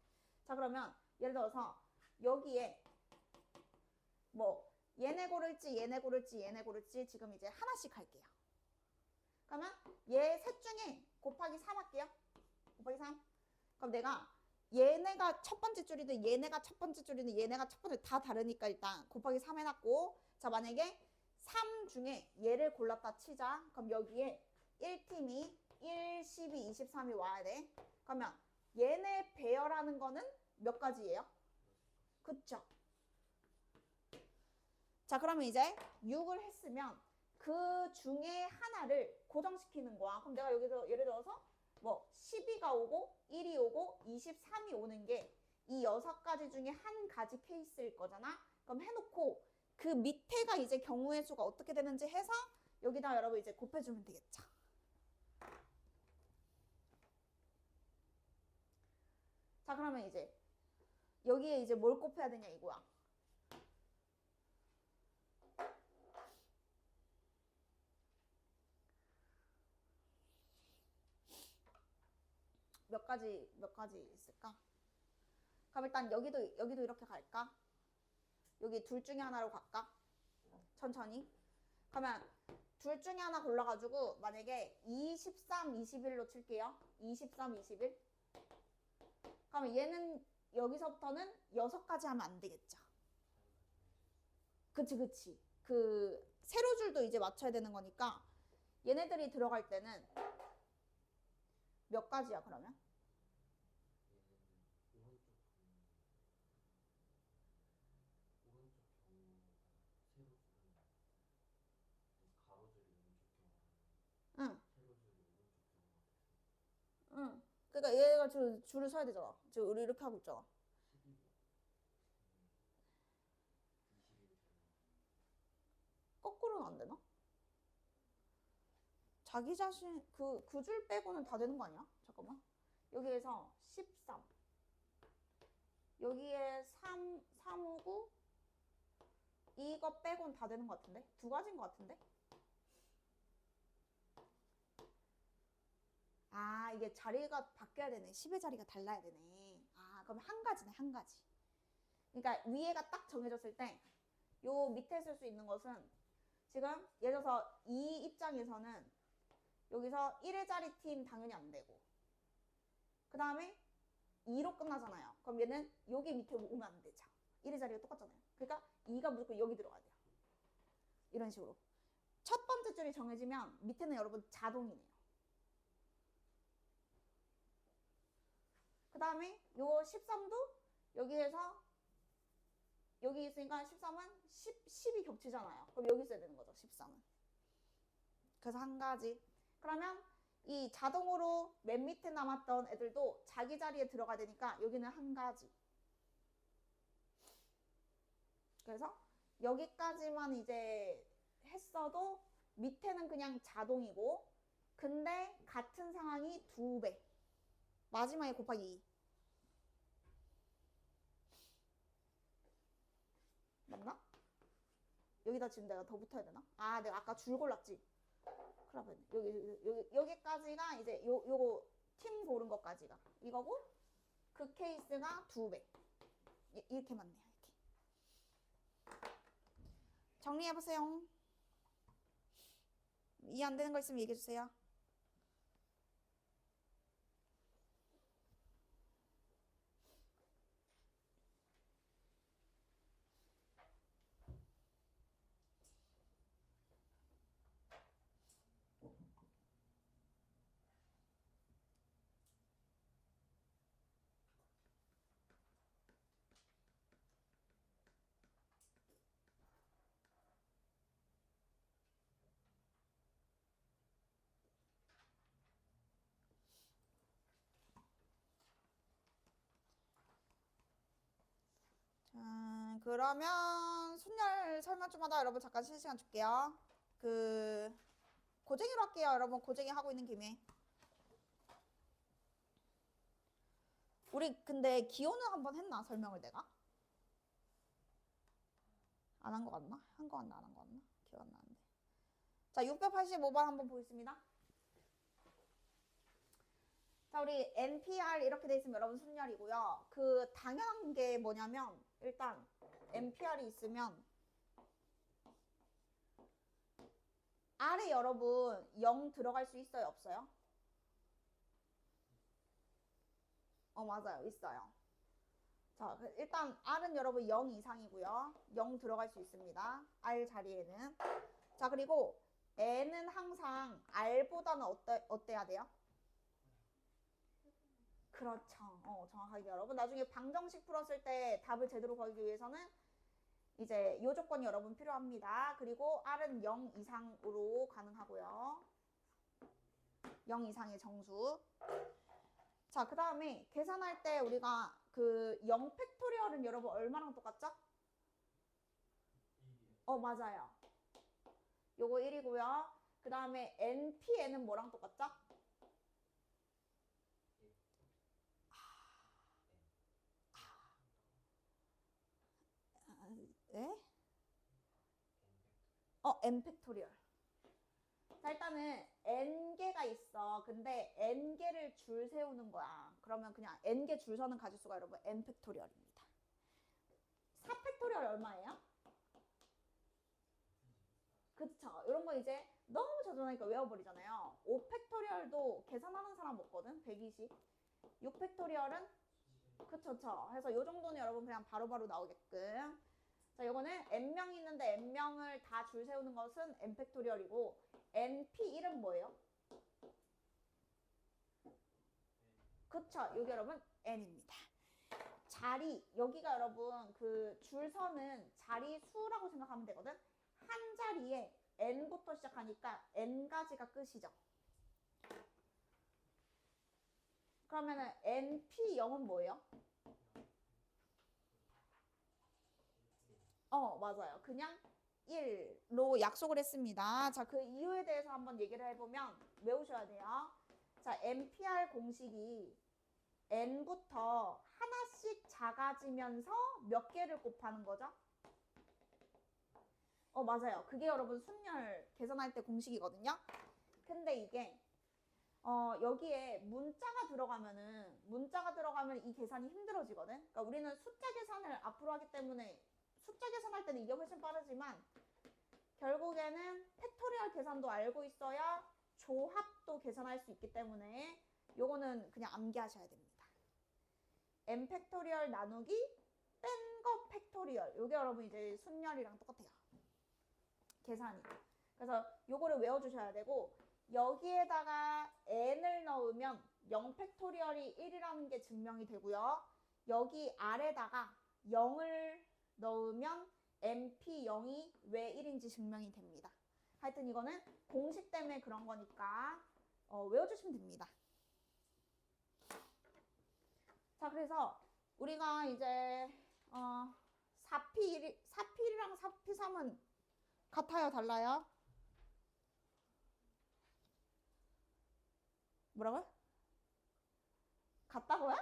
자, 그러면 예를 들어서 여기에 뭐 얘네 고를지 얘네 고를지 얘네 고를지 지금 이제 하나씩 할게요. 그러면 얘 셋 중에 곱하기 3 할게요. 곱하기 3. 그럼 내가 얘네가 첫 번째 줄이든 얘네가 첫 번째 줄이든 얘네가 첫 번째 다 다르니까 일단 곱하기 3 해놨고 자 만약에 3 중에 얘를 골랐다 치자. 그럼 여기에 1팀이 1, 12, 23이 와야 돼. 그러면 얘네 배열하는 거는 몇 가지예요? 그쵸? 자, 그러면 이제 6을 했으면 그 중에 하나를 고정시키는 거야. 그럼 내가 여기서 예를 들어서 뭐 12가 오고 1이 오고 23이 오는 게 이 6가지 중에 한 가지 케이스일 거잖아. 그럼 해놓고 그 밑에가 이제 경우의 수가 어떻게 되는지 해서 여기다 여러분 이제 곱해주면 되겠죠. 자, 그러면 이제 여기에 이제 뭘 곱해야 되냐 이거야. 몇 가지 있을까? 그럼 일단 여기도 이렇게 갈까? 여기 둘 중에 하나로 갈까? 천천히. 그러면 둘 중에 하나 골라가지고 만약에 23, 21로 칠게요. 23, 21. 그러면 얘는 여기서부터는 6가지 하면 안 되겠죠. 그치. 그 세로줄도 이제 맞춰야 되는 거니까 얘네들이 들어갈 때는 몇 가지야 그러면? 응. 그러니까 얘가 줄을 서야 되잖아. 지금 우리 이렇게 하고 있잖아. 거꾸로는 안 되나? 자기 자신 그 줄 빼고는 다 되는 거 아니야? 잠깐만. 여기에서 13. 여기에 3 오고 이거 빼고는 다 되는 것 같은데? 2가지인 것 같은데? 아, 이게 자리가 바뀌어야 되네. 10의 자리가 달라야 되네. 아, 그럼 한 가지네, 한 가지. 그러니까 위에가 딱 정해졌을 때 요 밑에 쓸 수 있는 것은 지금 예를 들어서 이 입장에서는 여기서 1의 자리 팀 당연히 안 되고 그 다음에 2로 끝나잖아요. 그럼 얘는 여기 밑에 오면 안 되죠. 1의 자리가 똑같잖아요. 그러니까 2가 무조건 여기 들어가야 돼요. 이런 식으로. 첫 번째 줄이 정해지면 밑에는 여러분 자동이네요. 그 다음에 요 13도 여기에서 여기 있으니까 13은 10이 겹치잖아요. 그럼 여기 써야 되는 거죠. 13은. 그래서 한 가지. 그러면 이 자동으로 맨 밑에 남았던 애들도 자기 자리에 들어가야 되니까 여기는 한 가지. 그래서 여기까지만 이제 했어도 밑에는 그냥 자동이고 근데 같은 상황이 2배. 마지막에 곱하기 2. 맞나? 여기다 지금 내가 더 붙어야 되나? 아, 내가 아까 줄 골랐지? 여기까지가 이제 요거 팀 고른 것까지가 이거고 그 케이스가 2배. 이렇게 맞네요. 이렇게. 정리해보세요. 이해 안 되는 거 있으면 얘기해주세요. 그러면 순열 설명 좀 하다 여러분 잠깐 쉬는 시간 줄게요. 고쟁이로 할게요. 여러분 고쟁이 하고 있는 김에. 우리 근데 기호는 한번 했나? 설명을 내가? 안 한 거 같나? 한 거 같나? 안 한 거 같나? 기억 안 나는데. 자, 685번 한번 보겠습니다. 자, 우리 NPR 이렇게 돼 있으면 여러분 순열이고요. 그 당연한 게 뭐냐면 일단 NPR이 있으면 R에 여러분 0 들어갈 수 있어요? 없어요? 맞아요. 있어요. 자, 일단 R은 여러분 0 이상이고요. 0 들어갈 수 있습니다. R 자리에는. 자, 그리고 N은 항상 R보다는 어때야 돼요? 그렇죠. 정확하게 여러분. 나중에 방정식 풀었을 때 답을 제대로 구하기 위해서는 이제 이 조건이 여러분 필요합니다. 그리고 R은 0 이상으로 가능하고요. 0 이상의 정수. 자, 그 다음에 계산할 때 우리가 그 0 팩토리얼은 여러분 얼마랑 똑같죠? 맞아요. 요거 1이고요. 그 다음에 NPN은 뭐랑 똑같죠? 네? N 팩토리얼. 자, 일단은 n개가 있어. 근데 n개를 줄 세우는 거야. 그러면 그냥 n개 줄 서는 가지수가 여러분 n 팩토리얼입니다. 4 팩토리얼 얼마예요? 그쵸. 이런 거 이제 너무 자주 나니까 외워버리잖아요. 5 팩토리얼도 계산하는 사람 없거든. 120. 6 팩토리얼은 그쵸. 해서 요 정도는 여러분 그냥 바로바로 나오게끔. 자, 요거는 n명이 있는데 n명을 다 줄 세우는 것은 n 팩토리얼이고 np1은 뭐예요? 그쵸. 여기 여러분 n입니다. 자리, 여기가 여러분 그 줄서는 자리 수라고 생각하면 되거든. 한 자리에 n부터 시작하니까 n가지가 끝이죠. 그러면은 np0은 뭐예요? 맞아요. 그냥 1로 약속을 했습니다. 자, 그 이유에 대해서 한번 얘기를 해보면 외우셔야 돼요. 자, NPR 공식이 n부터 하나씩 작아지면서 몇 개를 곱하는 거죠? 맞아요. 그게 여러분 순열 계산할 때 공식이거든요. 근데 이게 여기에 문자가 들어가면 이 계산이 힘들어지거든. 그러니까 우리는 숫자 계산을 앞으로 하기 때문에 숫자 계산할 때는 이게 훨씬 빠르지만 결국에는 팩토리얼 계산도 알고 있어야 조합도 계산할 수 있기 때문에 요거는 그냥 암기하셔야 됩니다. n 팩토리얼 나누기 뺀 거 팩토리얼. 요게 여러분 이제 순열이랑 똑같아요. 계산이. 그래서 요거를 외워주셔야 되고 여기에다가 n을 넣으면 0 팩토리얼이 1이라는 게 증명이 되고요. 여기 아래다가 0을 넣으면 np0이 왜 1인지 증명이 됩니다. 하여튼 이거는 공식 때문에 그런 거니까 외워주시면 됩니다. 자, 그래서 우리가 이제 4P1이랑 4P3은 같아요? 달라요? 뭐라고요? 같다고요?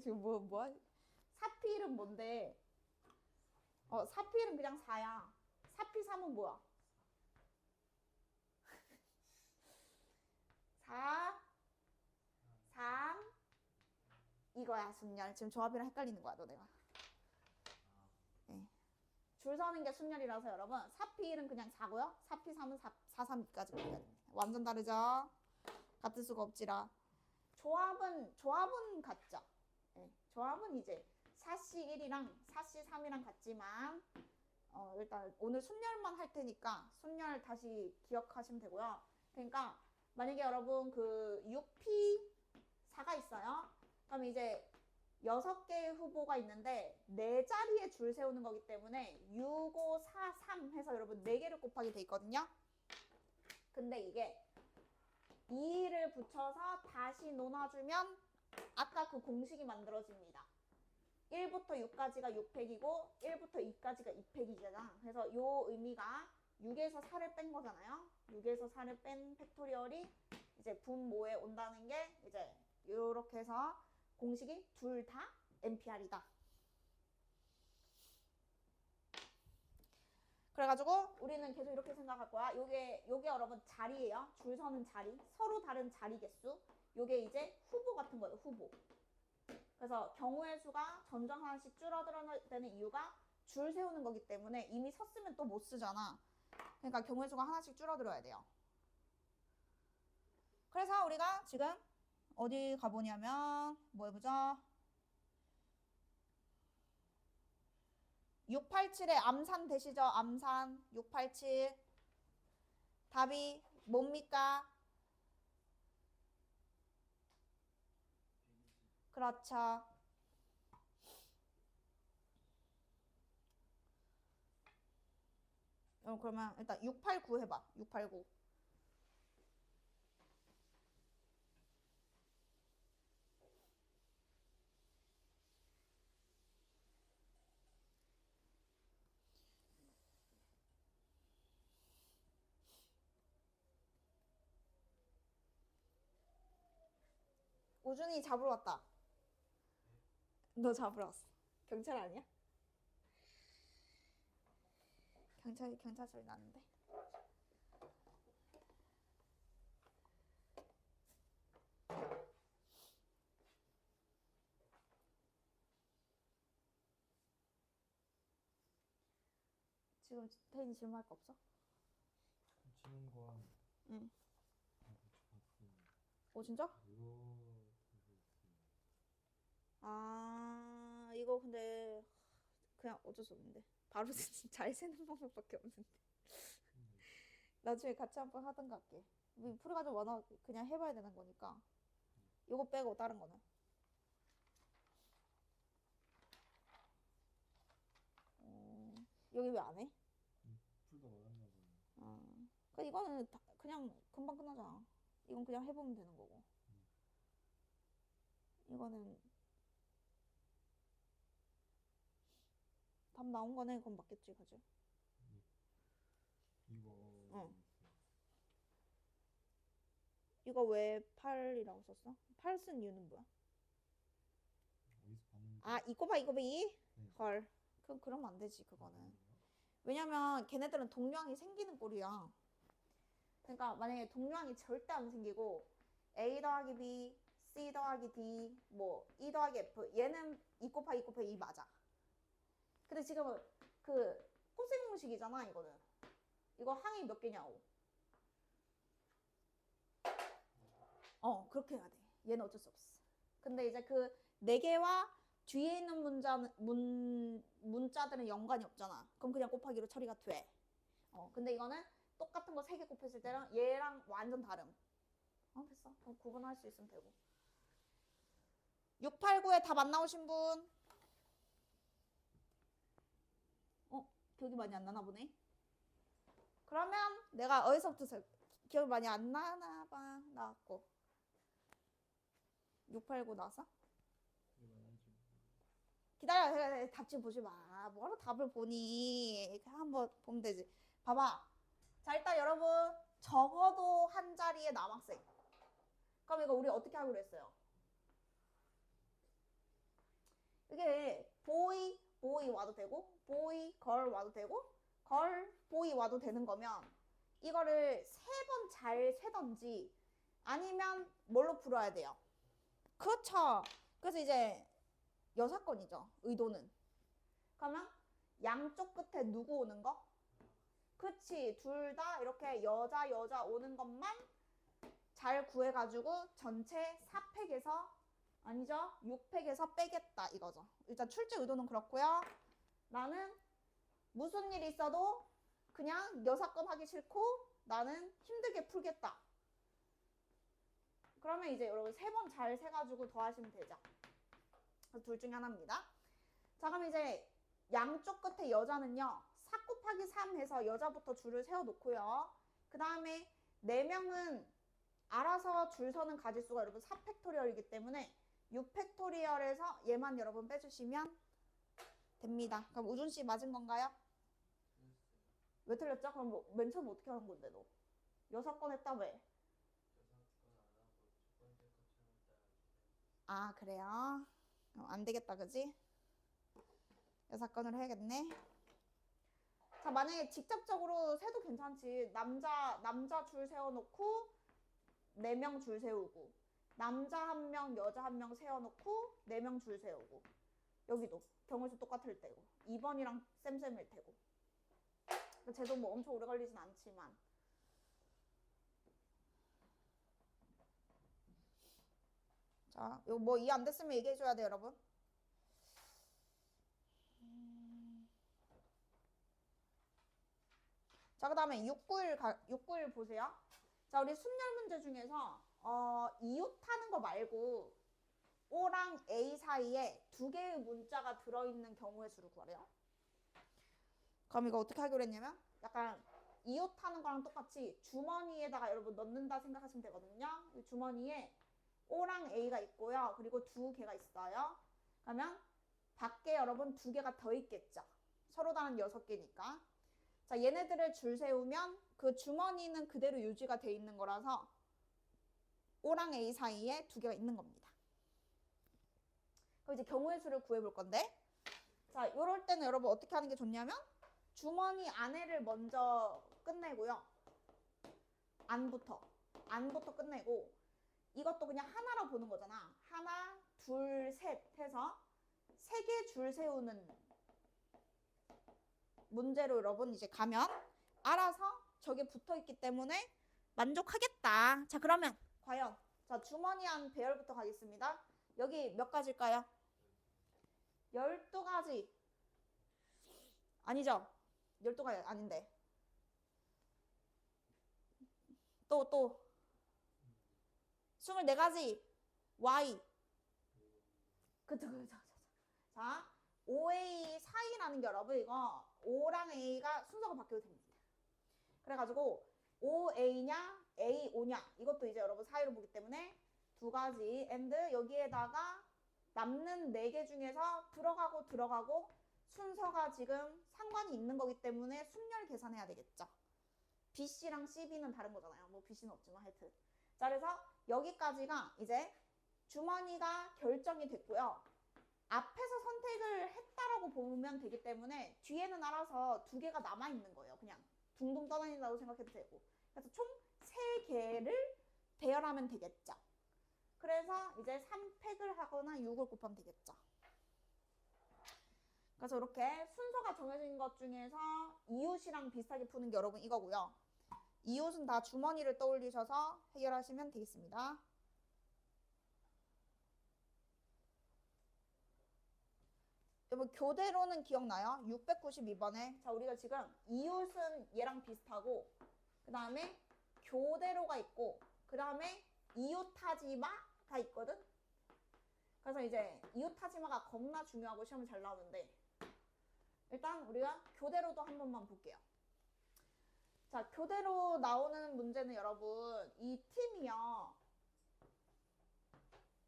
지금 뭐 4P1은 뭔데? 4P1은 그냥 4야. 4P3은 뭐야? 4, 3, 이거야, 순열. 지금 조합이랑 헷갈리는 거야, 너네가. 네. 줄 서는 게 순열이라서 여러분, 4P1은 그냥 4고요. 4P3은 4, 3까지 보면 완전 다르죠? 같을 수가 없지라. 조합은 같죠? 네. 조합은 이제 4C1이랑 4C3이랑 같지만 일단 오늘 순열만 할 테니까 순열 다시 기억하시면 되고요. 그러니까 만약에 여러분 그 6P4가 있어요. 그럼 이제 6개의 후보가 있는데 4자리에 줄 세우는 거기 때문에 6, 5, 4, 3 해서 여러분 4개를 곱하게 돼 있거든요. 근데 이게 2를 붙여서 다시 논아주면 아까 그 공식이 만들어집니다. 1부터 6까지가 6팩이고 1부터 2까지가 2팩이잖아. 그래서 요 의미가 6에서 4를 뺀 거잖아요. 6에서 4를 뺀 팩토리얼이 이제 분모에 온다는 게 이제 요렇게 해서 공식이 둘 다 NPR이다. 그래가지고 우리는 계속 이렇게 생각할 거야. 요게 여러분 자리예요. 줄 서는 자리. 서로 다른 자리 개수. 요게 이제 후보 같은 거예요. 후보. 그래서 경우의 수가 점점 하나씩 줄어들어야 되는 이유가 줄 세우는 거기 때문에 이미 섰으면 또 못 쓰잖아. 그러니까 경우의 수가 하나씩 줄어들어야 돼요. 그래서 우리가 지금 어디 가보냐면 뭐 해보자. 687에 암산 되시죠? 암산 687 답이 뭡니까? 그렇죠. 그러면 일단 689 해봐. 689. 우준이 잡으러 왔다. 너 잡으러 왔어. 경찰 아니야? 경찰 소리 나는데. 지금 태인이 질문할 거 없어? 치는 거. 응. 진짜? 아, 이거 근데 그냥 어쩔 수 없는데. 바로 잘 세는 방법밖에 없는데. 나중에 같이 한번 하던가 할게. 풀어가지고 원화 그냥 해봐야 되는 거니까. 이거 빼고 다른 거는. 여기 왜 안 해? 풀다 말았나 보네. 이거는 그냥 금방 끝나잖아. 이건 그냥 해보면 되는 거고. 이거는 답 나온 거네. 그건 맞겠지, 그지? 이거. 이거 왜 8이라고 썼어? 8 쓴 이유는 뭐야? 어디서 봤는데? 아, 이거 봐. 네. 헐. 그러면 안 되지, 그거는. 왜냐면 걔네들은 동류항이 생기는 꼴이야. 그러니까 만약에 동류항이 절대 안 생기고 A 더하기 B, C 더하기 D, 뭐 E 더하기 F. 얘는 2 곱하기 2 곱하기 2 맞아. 근데 지금은 그 코사인 공식이잖아, 이거는. 이거 항이 몇 개냐고. 그렇게 해야 돼. 얘는 어쩔 수 없어. 근데 이제 그 4개와 뒤에 있는 문자들은 연관이 없잖아. 그럼 그냥 곱하기로 처리가 돼. 근데 이거는 똑같은 거 3개 곱했을 때랑 얘랑 완전 다름. 됐어. 그럼 구분할 수 있으면 되고. 6, 8, 9에 답 안 나오신 분? 기억이 많이 안 나나 보네. 그러면 내가 어디서부터 기억이 많이 안 나나 봐. 나왔고. 6, 8, 9 나왔어? 기다려. 답 지금 보지 마. 뭐하러 답을 보니. 한번 보면 되지. 봐봐. 자, 일단 여러분 적어도 한 자리에 남학생. 그럼 이거 우리 어떻게 하기로 했어요? 이게 보이 와도 되고 보이 걸 와도 되고 걸 보이 와도 되는 거면 이거를 3번 잘 세던지 아니면 뭘로 풀어야 돼요? 그렇죠. 그래서 이제 여사건이죠. 의도는. 그러면 양쪽 끝에 누구 오는 거? 그치. 둘 다 이렇게 여자 오는 것만 잘 구해가지고 전체 4팩에서 아니죠? 6팩에서 빼겠다 이거죠. 일단 출제 의도는 그렇고요. 나는 무슨 일이 있어도 그냥 여사건 하기 싫고 나는 힘들게 풀겠다. 그러면 이제 여러분 3번 잘 세가지고 더하시면 되죠. 둘 중에 하나입니다. 자, 그럼 이제 양쪽 끝에 여자는요. 4 곱하기 3 해서 여자부터 줄을 세워놓고요. 그 다음에 4명은 알아서 줄 서는 가지수가 여러분 4팩토리얼이기 때문에 6팩토리얼에서 얘만 여러분 빼주시면 됩니다. 그럼 우준씨 맞은 건가요? 왜 틀렸죠? 그럼 맨 처음 어떻게 하는 건데 너? 여사건 했다며? 아, 그래요? 안 되겠다, 그지? 여사건을 해야겠네. 자, 만약에 직접적으로 세도 괜찮지. 남자 줄 세워놓고 4명 줄 세우고 남자 1명, 여자 1명 세워놓고 4명 줄 세우고 여기도 경우수 똑같을 때고 2번이랑 쌤일 테고 쟤도 뭐 엄청 오래 걸리진 않지만 자, 이거 뭐 이해 안 됐으면 얘기해줘야 돼 여러분. 자, 그 다음에 691 보세요. 자, 우리 순열 문제 중에서 이웃하는 거 말고 O랑 A 사이에 2개의 문자가 들어있는 경우의 수를 구하래요. 그럼 이거 어떻게 하기로 했냐면 약간 이웃하는 거랑 똑같이 주머니에다가 여러분 넣는다 생각하시면 되거든요. 이 주머니에 O랑 A가 있고요. 그리고 2개가 있어요. 그러면 밖에 여러분 2개가 더 있겠죠. 서로 다른 6개니까. 자, 얘네들을 줄 세우면 그 주머니는 그대로 유지가 돼 있는 거라서 O랑 A 사이에 2개가 있는 겁니다. 그럼 이제 경우의 수를 구해볼 건데 자, 요럴 때는 여러분 어떻게 하는 게 좋냐면 주머니 안에를 먼저 끝내고요. 안부터 끝내고 이것도 그냥 하나로 보는 거잖아. 하나, 둘, 셋 해서 3개 줄 세우는 문제로 여러분 이제 가면 알아서 저게 붙어있기 때문에 만족하겠다. 자, 그러면 과연 자 주머니 안 배열부터 가겠습니다. 여기 몇 가지일까요? 12가지 아니죠? 12가지 아닌데 또 24가지 Y 그쵸. 자, OA 사이라는 게 여러분 이거 O랑 A가 순서가 바뀌어도 됩니다. 그래가지고 OA냐 AO냐 이것도 이제 여러분 사이로 보기 때문에 2가지 and 여기에다가 남는 4개 중에서 들어가고 순서가 지금 상관이 있는 거기 때문에 순열 계산해야 되겠죠. BC랑 CB는 다른 거잖아요. 뭐 BC는 없지만 하여튼. 자, 그래서 여기까지가 이제 주머니가 결정이 됐고요. 앞에서 선택을 했다라고 보면 되기 때문에 뒤에는 알아서 2개가 남아있는 거예요. 그냥 둥둥 떠다닌다고 생각해도 되고. 그래서 총 3개를 배열하면 되겠죠. 그래서 이제 3팩을 하거나 6을 곱하면 되겠죠. 그래서 이렇게 순서가 정해진 것 중에서 이웃이랑 비슷하게 푸는 게 여러분 이거고요. 이웃은 다 주머니를 떠올리셔서 해결하시면 되겠습니다. 여러분 교대로는 기억나요? 692번에 자 우리가 지금 이웃은 얘랑 비슷하고 그 다음에 교대로가 있고 그 다음에 이웃하지마가 있거든. 그래서 이제 이웃하지마가 겁나 중요하고 시험에 잘 나오는데 일단 우리가 교대로도 한 번만 볼게요. 자 교대로 나오는 문제는 여러분 이 팀이요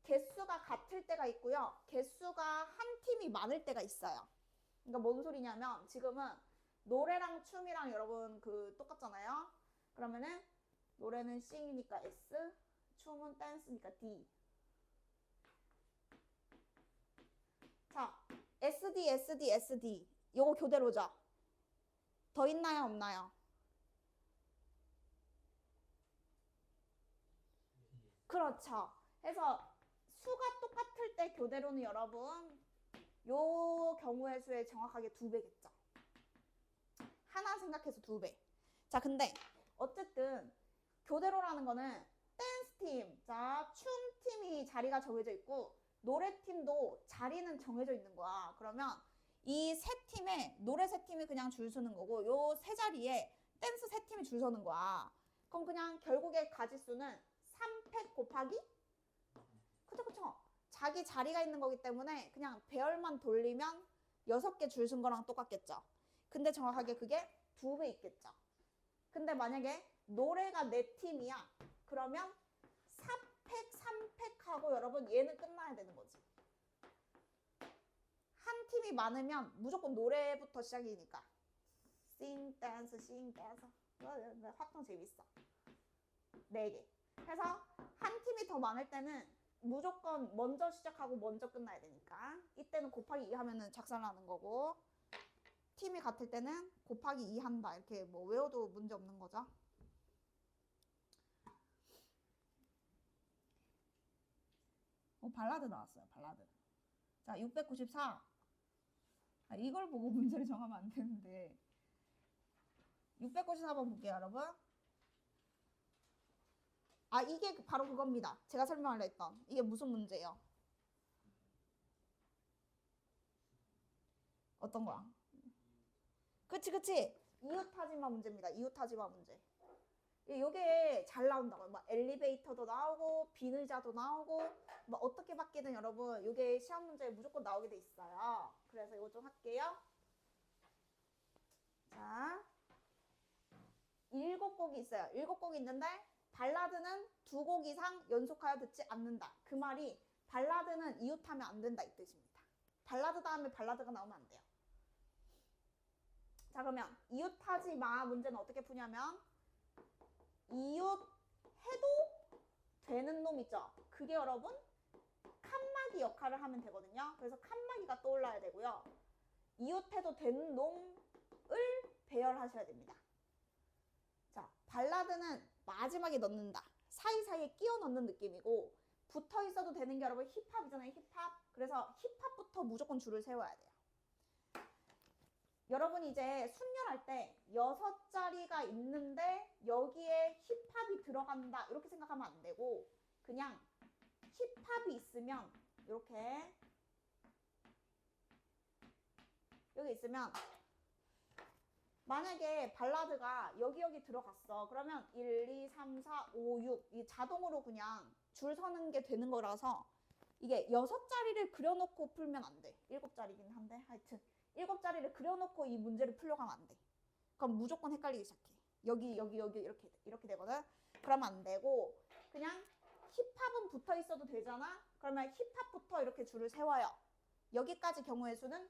개수가 같을 때가 있고요 개수가 한 팀이 많을 때가 있어요. 그러니까 뭔 소리냐면 지금은 노래랑 춤이랑 여러분 그 똑같잖아요. 그러면은 노래는 sing이니까 S, 춤은 dance니까 D. 자, SD, SD, SD. 요거 교대로죠? 더 있나요, 없나요? 그렇죠. 그래서 수가 똑같을 때 교대로는 여러분 요 경우의 수의 정확하게 2배겠죠. 하나 생각해서 2배. 자, 근데 어쨌든 교대로라는 거는 댄스 팀, 자, 춤 팀이 자리가 정해져 있고 노래 팀도 자리는 정해져 있는 거야. 그러면 이 세 팀에 노래 세 팀이 그냥 줄 서는 거고 요 세 자리에 댄스 세 팀이 줄 서는 거야. 그럼 그냥 결국에 가지수는 3팩 곱하기 그쵸. 자기 자리가 있는 거기 때문에 그냥 배열만 돌리면 6개 줄 쓴 거랑 똑같겠죠. 근데 정확하게 그게 2배 있겠죠. 근데 만약에 노래가 4팀이야. 그러면 4팩, 3팩 하고 여러분 얘는 끝나야 되는 거지. 한 팀이 많으면 무조건 노래부터 시작이니까. sing, dance, sing, dance. 확정 재밌어. 4개. 그래서 한 팀이 더 많을 때는 무조건 먼저 시작하고 먼저 끝나야 되니까 이때는 곱하기 2 하면은 작살나는 거고 팀이 같을 때는 곱하기 2 한다 이렇게 뭐 외워도 문제 없는 거죠. 발라드 나왔어요. 발라드. 자 694. 이걸 보고 문제를 정하면 안 되는데 694번 볼게요 여러분. 이게 바로 그겁니다. 제가 설명하려 했던 이게 무슨 문제예요? 어떤 거야? 그치 이웃하지마 문제입니다. 이웃하지마 문제. 이게 잘 나온다고요. 막 엘리베이터도 나오고 비늘자도 나오고 뭐 어떻게 바뀌든 여러분 이게 시험 문제에 무조건 나오게 돼 있어요. 그래서 이거 좀 할게요. 자 7곡이 있어요. 7곡이 있는데 발라드는 2곡 이상 연속하여 듣지 않는다. 그 말이 발라드는 이웃하면 안 된다 이 뜻입니다. 발라드 다음에 발라드가 나오면 안 돼요. 자 그러면 이웃하지 마 문제는 어떻게 푸냐면 이웃 해도 되는 놈 있죠. 그게 여러분 칸막이 역할을 하면 되거든요. 그래서 칸막이가 떠올라야 되고요. 이웃 해도 되는 놈을 배열하셔야 됩니다. 자 발라드는 마지막에 넣는다. 사이사이에 끼워 넣는 느낌이고 붙어 있어도 되는 게 여러분 힙합이잖아요. 힙합. 그래서 힙합부터 무조건 줄을 세워야 돼요. 여러분 이제 순열할 때 6자리가 있는데 여기에 힙합이 들어간다 이렇게 생각하면 안 되고 그냥 힙합이 있으면 이렇게 여기 있으면 만약에 발라드가 여기 들어갔어. 그러면 1, 2, 3, 4, 5, 6 이 자동으로 그냥 줄 서는 게 되는 거라서 이게 6자리를 그려놓고 풀면 안 돼. 7자리긴 한데 하여튼 7자리를 그려놓고 이 문제를 풀려고 하면 안 돼. 그럼 무조건 헷갈리기 시작해. 여기 이렇게 되거든. 그러면 안 되고 그냥 힙합은 붙어 있어도 되잖아. 그러면 힙합부터 이렇게 줄을 세워요. 여기까지 경우의 수는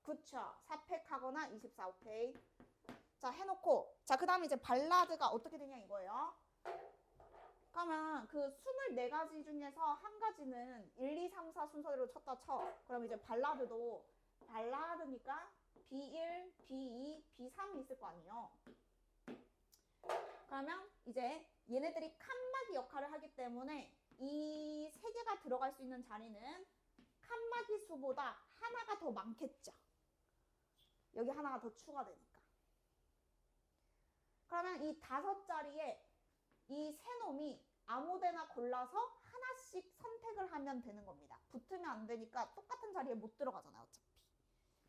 그쵸. 4팩 하거나 24팩. 자 해놓고 자 그 다음에 이제 발라드가 어떻게 되냐 이거예요. 그러면 그 24가지 중에서 한 가지는 1, 2, 3, 4 순서대로 쳤다 쳐. 그럼 이제 발라드도 발라드니까 B1, B2, B3이 있을 거 아니에요. 그러면 이제 얘네들이 칸막이 역할을 하기 때문에 이 세 개가 들어갈 수 있는 자리는 칸막이 수보다 하나가 더 많겠죠. 여기 하나가 더 추가되니까. 그러면 이 5자리에 이 세 놈이 아무데나 골라서 하나씩 선택을 하면 되는 겁니다. 붙으면 안 되니까 똑같은 자리에 못 들어가잖아요, 어차피.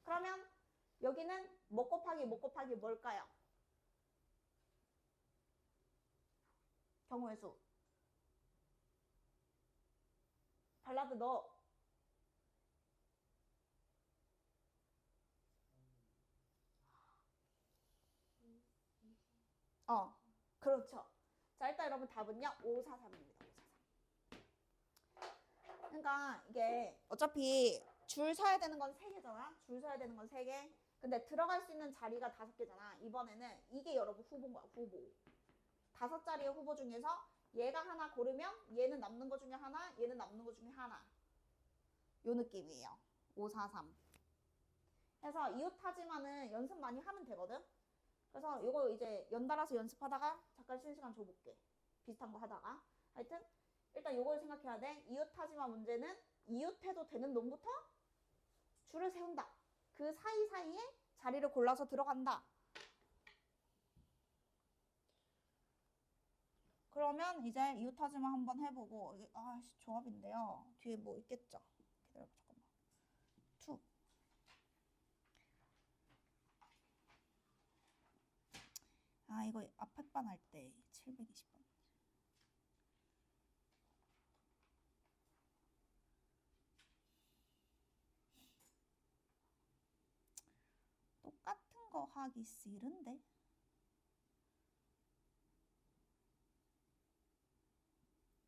그러면 여기는 뭐 곱하기 뭘까요? 경우의 수. 발라드 너. 그렇죠. 자, 일단 여러분 답은요. 543입니다. 543. 그러니까 이게 어차피 줄 서야 되는 건 3개잖아. 줄 서야 되는 건 3개. 근데 들어갈 수 있는 자리가 5개잖아. 이번에는 이게 여러분 후보인 거야. 후보. 5자리의 후보 중에서 얘가 하나 고르면 얘는 남는 거 중에 하나, 얘는 남는 거 중에 하나. 요 느낌이에요. 543. 그래서 이웃하지만은 연습 많이 하면 되거든. 그래서 이거 이제 연달아서 연습하다가 잠깐 쉬는 시간 줘볼게. 비슷한 거 하다가. 하여튼 일단 이걸 생각해야 돼. 이웃하지마 문제는 이웃해도 되는 놈부터 줄을 세운다. 그 사이사이에 자리를 골라서 들어간다. 그러면 이제 이웃하지마 한번 해보고 조합인데요. 뒤에 뭐 있겠죠? 기다려봐 잠깐만. 2. 이거 앞에반 할 때 720번. 똑같은 거 하기 싫은데.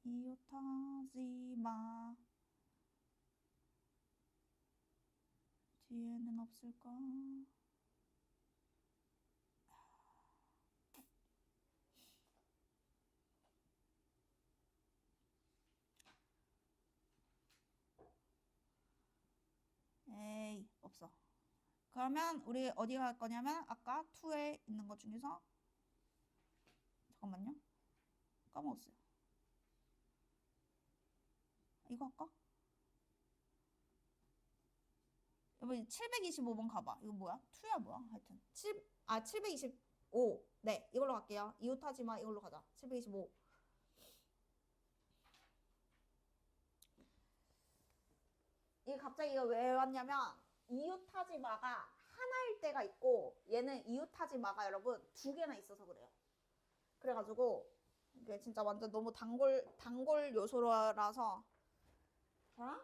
이웃하지 마. 뒤에는 없을까? 에이, 없어. 그러면 우리 어디 갈 거냐면 아까 2에 있는 것 중에서 잠깐만요. 까먹었어요. 이거 할까? 여러분 725번 가봐. 이거 뭐야? 2야 뭐야? 하여튼 725. 네, 이걸로 갈게요. 이웃하지 마. 이걸로 가자. 725. 이게 갑자기 이거 왜 왔냐면 이웃하지 마가 하나일 때가 있고 얘는 이웃하지 마가 여러분 2개나 있어서 그래요. 그래가지고 이게 진짜 완전 너무 단골 요소라서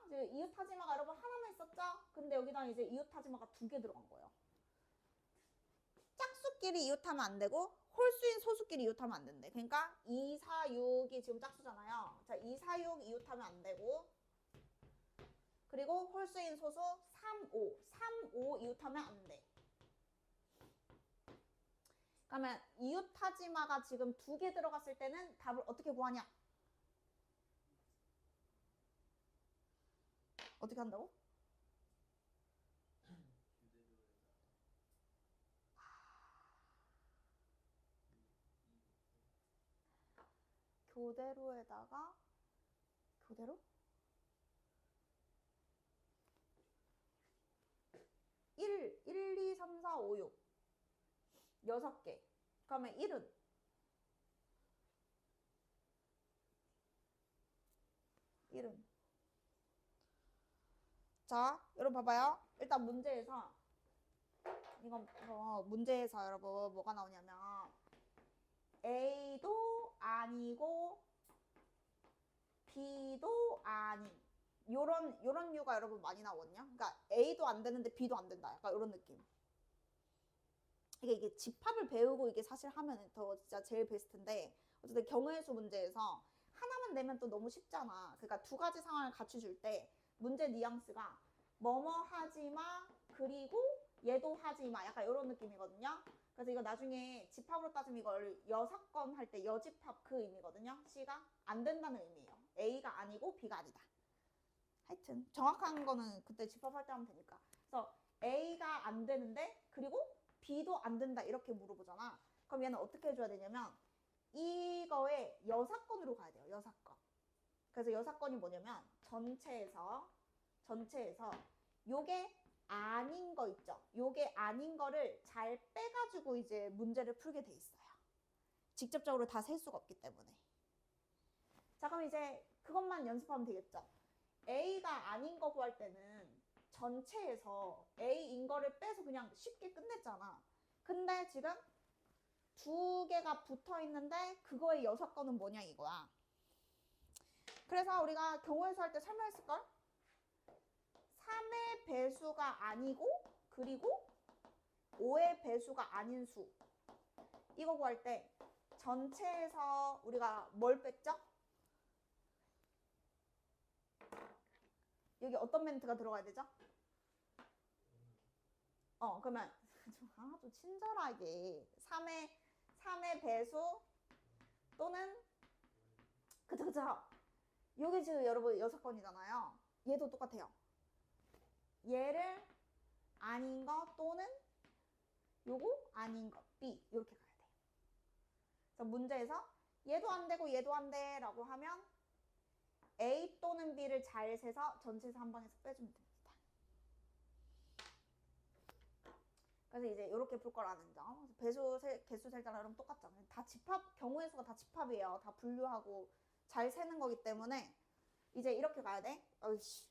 이제 이웃하지 마가 여러분 하나만 있었죠? 근데 여기다 이제 이웃하지 마가 2개 들어간 거예요. 짝수끼리 이웃하면 안 되고 홀수인 소수끼리 이웃하면 안 된대. 그러니까 2, 4, 6이 지금 짝수잖아요. 자, 2, 4, 6 이웃하면 안 되고 그리고 홀수인 소수 3, 5. 3, 5 이웃하면 안 돼. 그러면 이웃하지마가 지금 2개 들어갔을 때는 답을 어떻게 구하냐? 어떻게 한다고? 교대로에다가 교대로? 1, 2, 3, 4, 5, 6 6개. 그러면 1은 1은 자, 여러분 봐봐요. 일단 문제에서 이거 문제에서 여러분 뭐가 나오냐면 A도 아니고 B도 아닌 요런 류가 여러분 많이 나오거든요. 그러니까 A도 안 되는데 B도 안 된다. 약간 이런 느낌. 이게 집합을 배우고 이게 사실 하면 더 진짜 제일 베스트인데 어쨌든 경우의 수 문제에서 하나만 내면 또 너무 쉽잖아. 그러니까 2가지 상황을 같이줄 때 문제 뉘앙스가 뭐뭐 하지마 그리고 얘도 하지마 약간 이런 느낌이거든요. 그래서 이거 나중에 집합으로 따지면 이걸 여사건 할 때 여집합 그 의미거든요. C가 안 된다는 의미예요. A가 아니고 B가 아니다. 하여튼 정확한 거는 그때 집합할 때 하면 되니까. 그래서 A가 안 되는데 그리고 B도 안 된다 이렇게 물어보잖아. 그럼 얘는 어떻게 해줘야 되냐면 이거의 여사건으로 가야 돼요. 여사건. 그래서 여사건이 뭐냐면 전체에서 요게 아닌 거 있죠. 요게 아닌 거를 잘 빼가지고 이제 문제를 풀게 돼 있어요. 직접적으로 다 셀 수가 없기 때문에. 자, 그럼 이제 그것만 연습하면 되겠죠. A가 아닌 거 구할 때는 전체에서 A인 거를 빼서 그냥 쉽게 끝냈잖아. 근데 지금 두 개가 붙어 있는데 그거의 여사건은 뭐냐 이거야. 그래서 우리가 경우의 수 할 때 설명했을걸? 3의 배수가 아니고 그리고 5의 배수가 아닌 수. 이거 구할 때 전체에서 우리가 뭘 뺐죠? 여기 어떤 멘트가 들어가야 되죠? 그러면 좀 친절하게 3의 배수 또는 그쵸. 여기 지금 여러분 6건이잖아요. 얘도 똑같아요. 얘를 아닌 거 또는 요거 아닌 거 B 이렇게 가야 돼요. 그래서 문제에서 얘도 안 되고 얘도 안 돼 라고 하면 A 또는 B를 잘 세서 전체에서 한 번에서 빼주면 됩니다. 그래서 이제 이렇게 풀 거라는 점. 배수, 개수 셀 때랑 똑같죠. 다 집합, 경우의 수가 다 집합이에요. 다 분류하고 잘 세는 거기 때문에 이제 이렇게 가야 돼. 어이씨.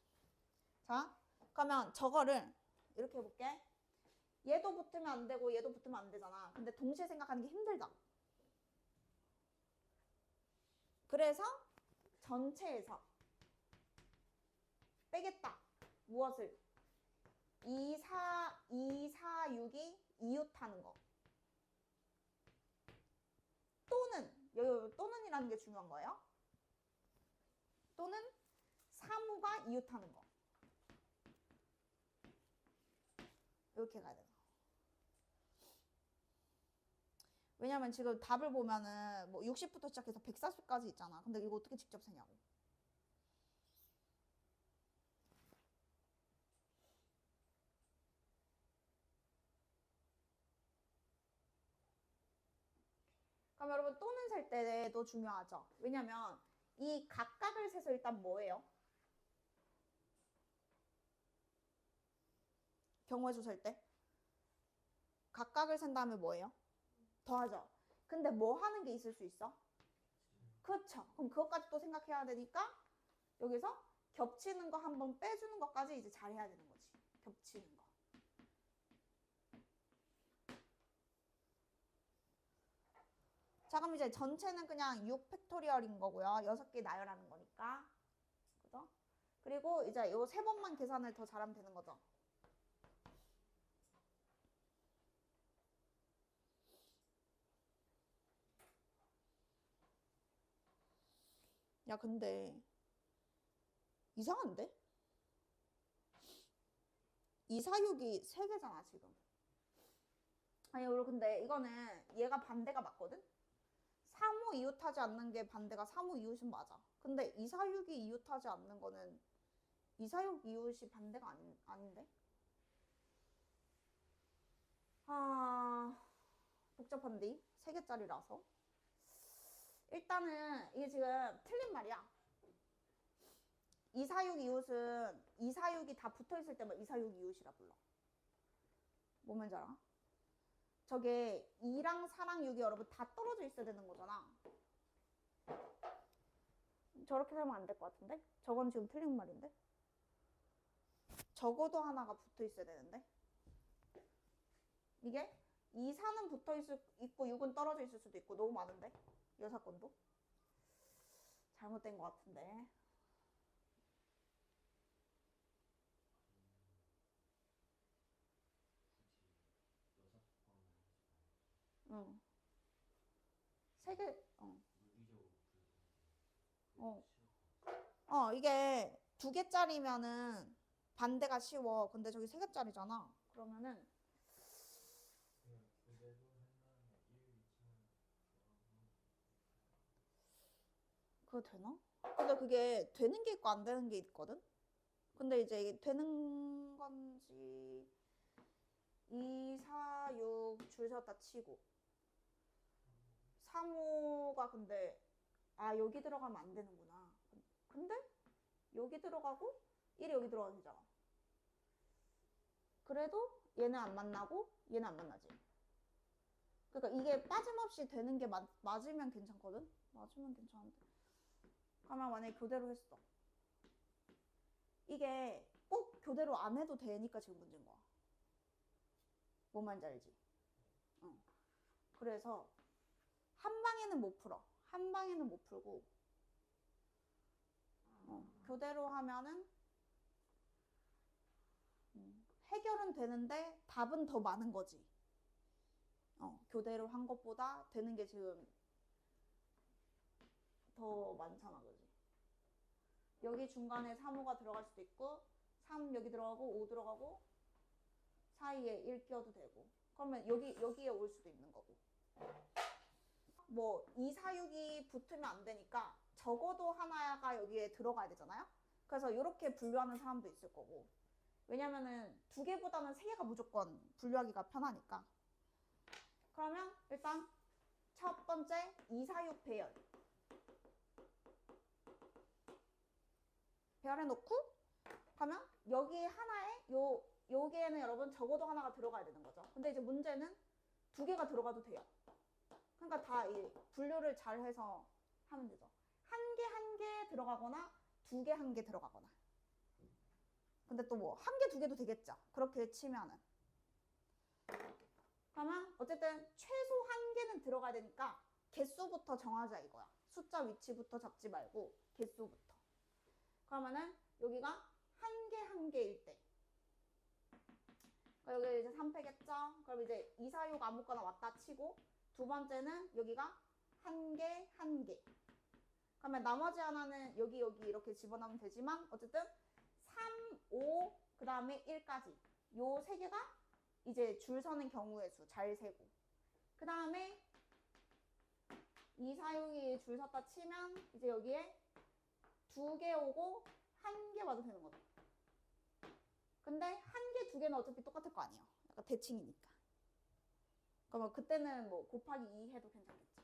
자, 그러면 저거를 이렇게 해볼게. 얘도 붙으면 안 되고 얘도 붙으면 안 되잖아. 근데 동시에 생각하는 게 힘들다. 그래서 전체에서 빼겠다. 무엇을? 2, 4, 6이 이웃하는 거. 또는, 여기 또는이라는 게 중요한 거예요. 또는 3호가 이웃하는 거. 이렇게 가야 돼요. 왜냐면 지금 답을 보면은 뭐 60부터 시작해서 140까지 있잖아. 근데 이거 어떻게 직접 세냐고. 그럼 여러분 또는 셀 때도 중요하죠. 왜냐면 이 각각을 세서 일단 뭐예요? 경우의 수 셀 때? 각각을 센 다음에 뭐예요? 더하죠. 근데 뭐 하는 게 있을 수 있어? 그렇죠. 그럼 그것까지 또 생각해야 되니까 여기서 겹치는 거 한번 빼주는 것까지 이제 잘 해야 되는 거지. 겹치는 거. 자, 그럼 이제 전체는 그냥 6 팩토리얼인 거고요. 6개 나열하는 거니까. 그죠? 그리고 이제 요 3번만 계산을 더 잘하면 되는 거죠. 야, 근데 이상한데? 2, 4, 6이 3개잖아, 지금. 아니, 근데 이거는 얘가 반대가 맞거든? 3호 이웃하지 않는 게 반대가 3호 이웃은 맞아. 근데 2, 4, 6이 이웃하지 않는 거는 2, 4, 6 이웃이 반대가 아닌데? 복잡한데? 3개짜리라서. 일단은 이게 지금 틀린 말이야. 2, 4, 6 이웃은 2, 4, 6이 다 붙어있을 때만 2, 4, 6 이웃이라 불러. 뭔 말인지 알아? 저게 2랑 4랑 6이 여러분 다 떨어져 있어야 되는 거잖아. 저렇게 살면 안 될 것 같은데? 저건 지금 틀린 말인데? 적어도 하나가 붙어 있어야 되는데? 이게 2, 4는 붙어 있고 6은 떨어져 있을 수도 있고 너무 많은데? 여사건도? 잘못된 것 같은데. 응. 3개, 이게 2개짜리면은 반대가 쉬워. 근데 저기 3개짜리잖아. 그러면은 그거 되나? 근데 그게 되는 게 있고 안 되는 게 있거든? 근데 이제 이게 되는 건지 2, 4, 6 줄 세웠다 치고 3호가 근데 여기 들어가면 안 되는구나. 근데 여기 들어가고 1이 여기 들어가도 되잖아. 그래도 얘는 안 만나고 얘는 안 만나지. 그러니까 이게 빠짐없이 되는 게 맞으면 괜찮거든? 맞으면 괜찮은데. 그러면 만약에 교대로 했어. 이게 꼭 교대로 안 해도 되니까 지금 문제인 거야. 뭔 말인지 알지? 응. 그래서 한 방에는 못 풀어. 한 방에는 못 풀고 교대로 하면은 해결은 되는데 답은 더 많은 거지. 교대로 한 것보다 되는 게 지금 더 많잖아, 그지? 여기 중간에 3호가 들어갈 수도 있고 3 여기 들어가고 5 들어가고 사이에 1 끼워도 되고 그러면 여기에 올 수도 있는 거고 뭐 2, 4, 6이 붙으면 안 되니까 적어도 하나가 여기에 들어가야 되잖아요. 그래서 이렇게 분류하는 사람도 있을 거고 왜냐면은 2개보다는 3개가 무조건 분류하기가 편하니까 그러면 일단 첫 번째 2, 4, 6 배열해놓고 하면 여기 하나에 여기에는 여러분 적어도 하나가 들어가야 되는 거죠. 근데 이제 문제는 2개가 들어가도 돼요. 그러니까 다 이 분류를 잘 해서 하면 되죠. 한 개 들어가거나 2개 한 개 들어가거나. 근데 또 뭐 1개 2개도 되겠죠. 그렇게 치면은. 그러면 어쨌든 최소 1개는 들어가야 되니까 개수부터 정하자 이거야. 숫자 위치부터 잡지 말고 개수부터. 그러면은 여기가 1개 일 때. 여기 이제 3패겠죠? 그럼 이제 2, 4, 6 아무거나 왔다 치고 두 번째는 여기가 1개. 그러면 나머지 하나는 여기 이렇게 집어넣으면 되지만 어쨌든 3, 5, 그 다음에 1까지 요 3개가 이제 줄 서는 경우의 수 잘 세고 그 다음에 2, 4, 6이 줄 섰다 치면 이제 여기에 2개 오고 1개 와도 되는 거죠. 근데 1개, 2개는 어차피 똑같을 거 아니에요. 약간 대칭이니까. 그러면 그때는 뭐 곱하기 2 해도 괜찮겠지.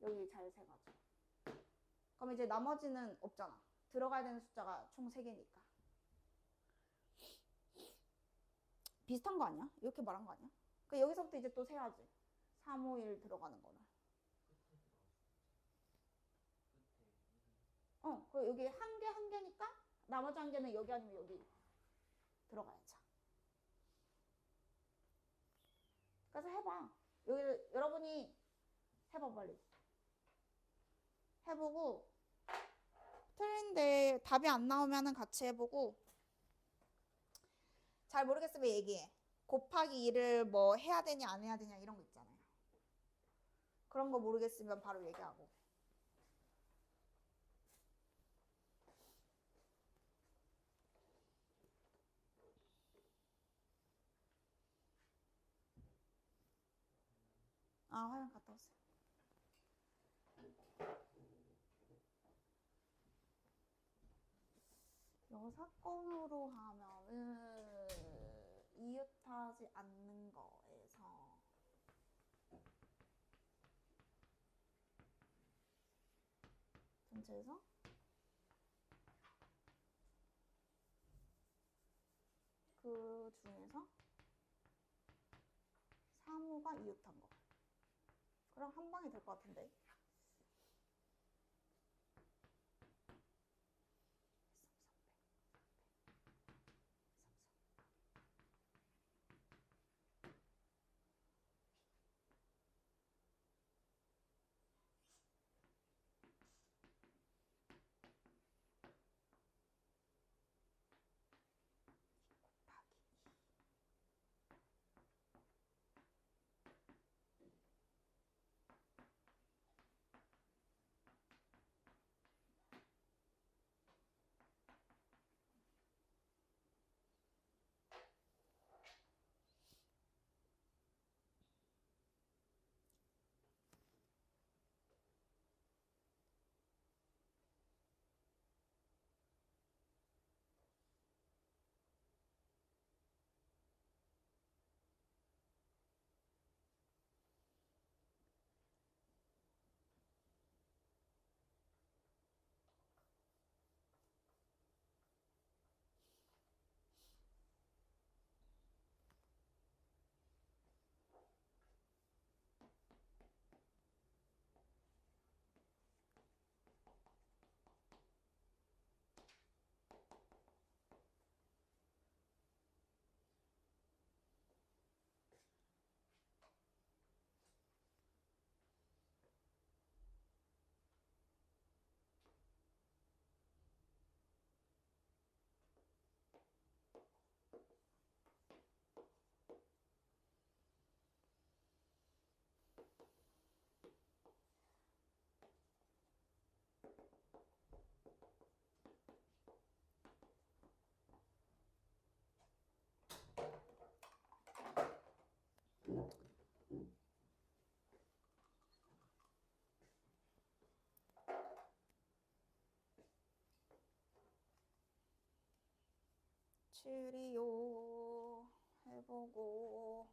여기 잘 세가지고. 그럼 이제 나머지는 없잖아. 들어가야 되는 숫자가 총 3개니까. 비슷한 거 아니야? 이렇게 말한 거 아니야? 그 여기서부터 이제 또 세야지. 3, 5, 1 들어가는 거는. 그 여기 1개니까 나머지 1개는 여기 아니면 여기 들어가야죠. 그래서 해봐. 여기 여러분이 해봐 빨리. 해보고 틀린데 답이 안 나오면은 같이 해보고 잘 모르겠으면 얘기해. 곱하기 2를 뭐 해야 되냐 안 해야 되냐 이런 거 있잖아요. 그런 거 모르겠으면 바로 얘기하고. 화면 갔다 오세요. 요 사건으로 하면은 이웃하지 않는 거에서 전체에서 그 중에서 3호가 이웃한 거. 그럼 한 방에 될 것 같은데. 확실히요 해보고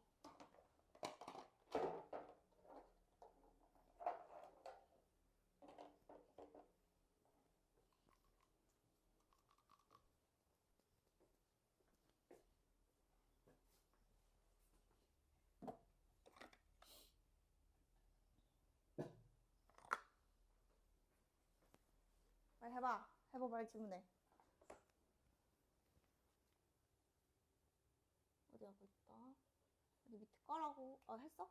빨리 해봐. 해봐 빨리 질문해. 어디 하고 있다. 어디 밑에 거라고. 했어?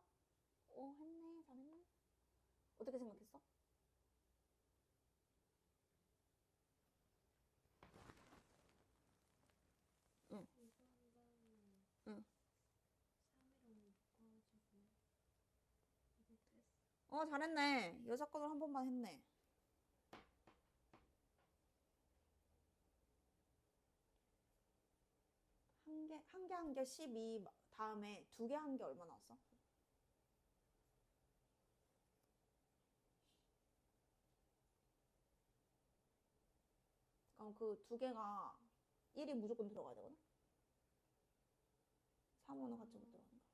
했네. 잘했네. 어떻게 생각했어? 응. 응. 잘했네. 여사건으로 한 번만 했네. 한 개 12 다음에 두 개 한 게 얼마 나왔어? 그럼 그 두 개가 1이 무조건 들어가야 되거든? 3호는 같이 못 들어가니까.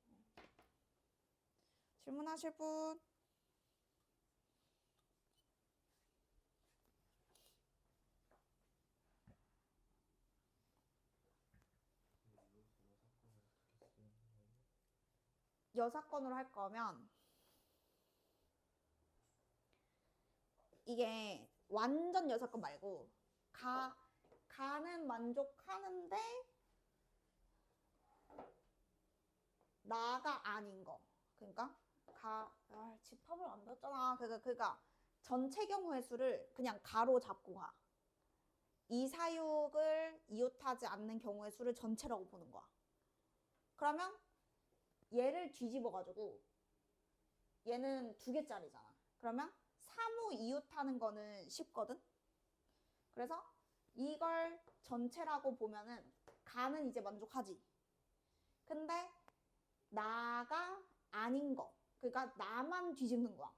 질문하실 분? 여사건으로 할 거면 이게 완전 여사건 말고 가는 만족하는데 나가 아닌 거. 그러니까 집합을 안 배웠잖아. 그러니까 전체 경우의 수를 그냥 가로 잡고 가. 이 사육을 이웃하지 않는 경우의 수를 전체라고 보는 거야. 그러면 얘를 뒤집어가지고 얘는 두 개짜리잖아. 그러면 3호 이웃하는 거는 쉽거든. 그래서 이걸 전체라고 보면은 가는 이제 만족하지. 근데 나가 아닌 거. 그러니까 나만 뒤집는 거야.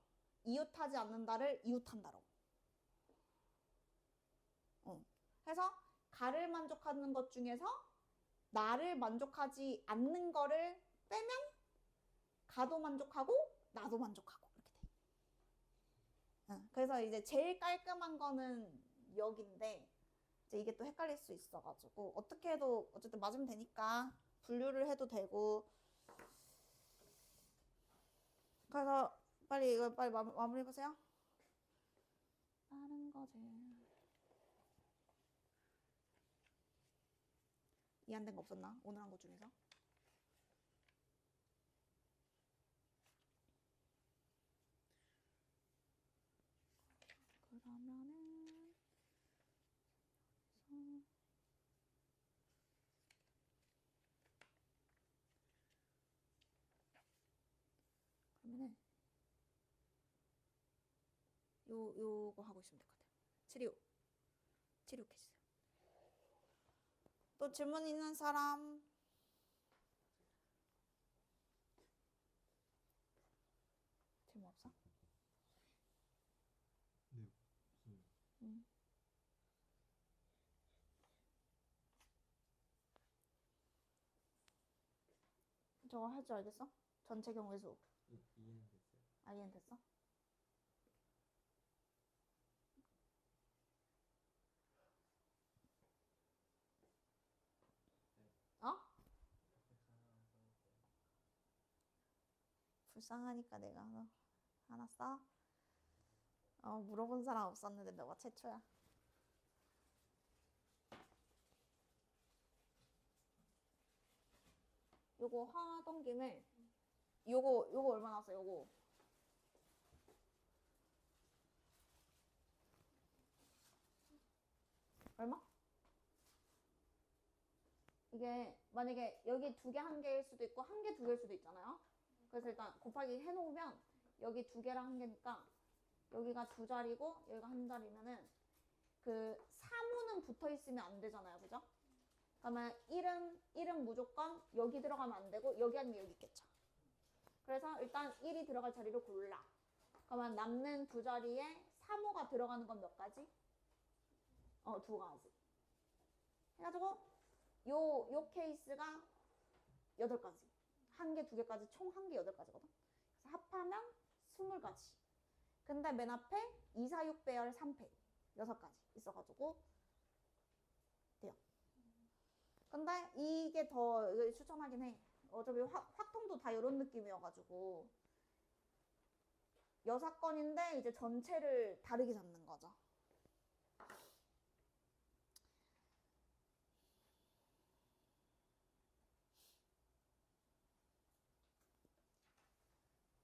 이웃하지 않는다를 이웃한다라고. 그래서 가를 만족하는 것 중에서 나를 만족하지 않는 거를 빼면 가도 만족하고 나도 만족하고 이렇게 돼. 그래서 이제 제일 깔끔한 거는 여기인데 이제 이게 또 헷갈릴 수 있어가지고 어떻게 해도 어쨌든 맞으면 되니까 분류를 해도 되고. 그래서 빨리 이거 빨리 마무리해 보세요. 다른 거지. 이해 안 된 거 없었나? 오늘 한 거 중에서? 그러면은 요거 하고 있으면 될 것 같아요. 치료 케이스. 또 질문 있는 사람? 질문 없어? 네. 저거 할 줄 알겠어? 전체 경우의 수. 이해는 됐어요. 이해는 됐어? 불쌍하니까 내가 하나 써? 물어본 사람 없었는데 너가 최초야. 요거 하던 김에 요거 얼마 나왔어? 요거 얼마? 이게 만약에 여기 두 개 한 개일 수도 있고 한 개 두 개일 수도 있잖아요. 그래서 일단 곱하기 해놓으면 여기 두 개랑 한 개니까 여기가 두 자리고 여기가 한 자리면은 그 3호는 붙어 있으면 안 되잖아요. 그죠? 그러면 1은 무조건 여기 들어가면 안 되고 여기 아니면 여기 있겠죠. 그래서 일단 1이 들어갈 자리를 골라. 그러면 남는 두 자리에 3호가 들어가는 건 몇 가지? 두 가지. 해가지고 요 케이스가 8가지. 1개, 2개까지 총 1개 8가지거든. 그래서 합하면 20가지. 근데 맨 앞에 2, 4, 6 배열 3패 6가지 있어가지고 돼요. 근데 이게 더 추천하긴 해. 어차피 확통도 다 이런 느낌이어가지고 6건인데 이제 전체를 다르게 잡는 거죠.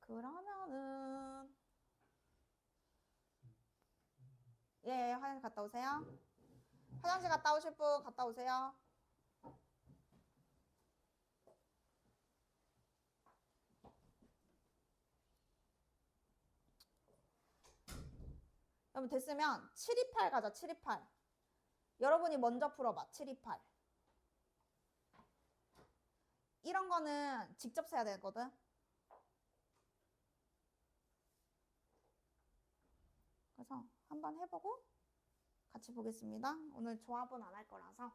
그러면은 예, 화장실 갔다 오세요. 화장실 갔다 오실 분 갔다 오세요. 여러분 됐으면 728 가자. 728. 여러분이 먼저 풀어봐. 728. 이런 거는 직접 세야 되거든. 그래서 한번 해보고 같이 보겠습니다. 오늘 조합은 안 할 거라서.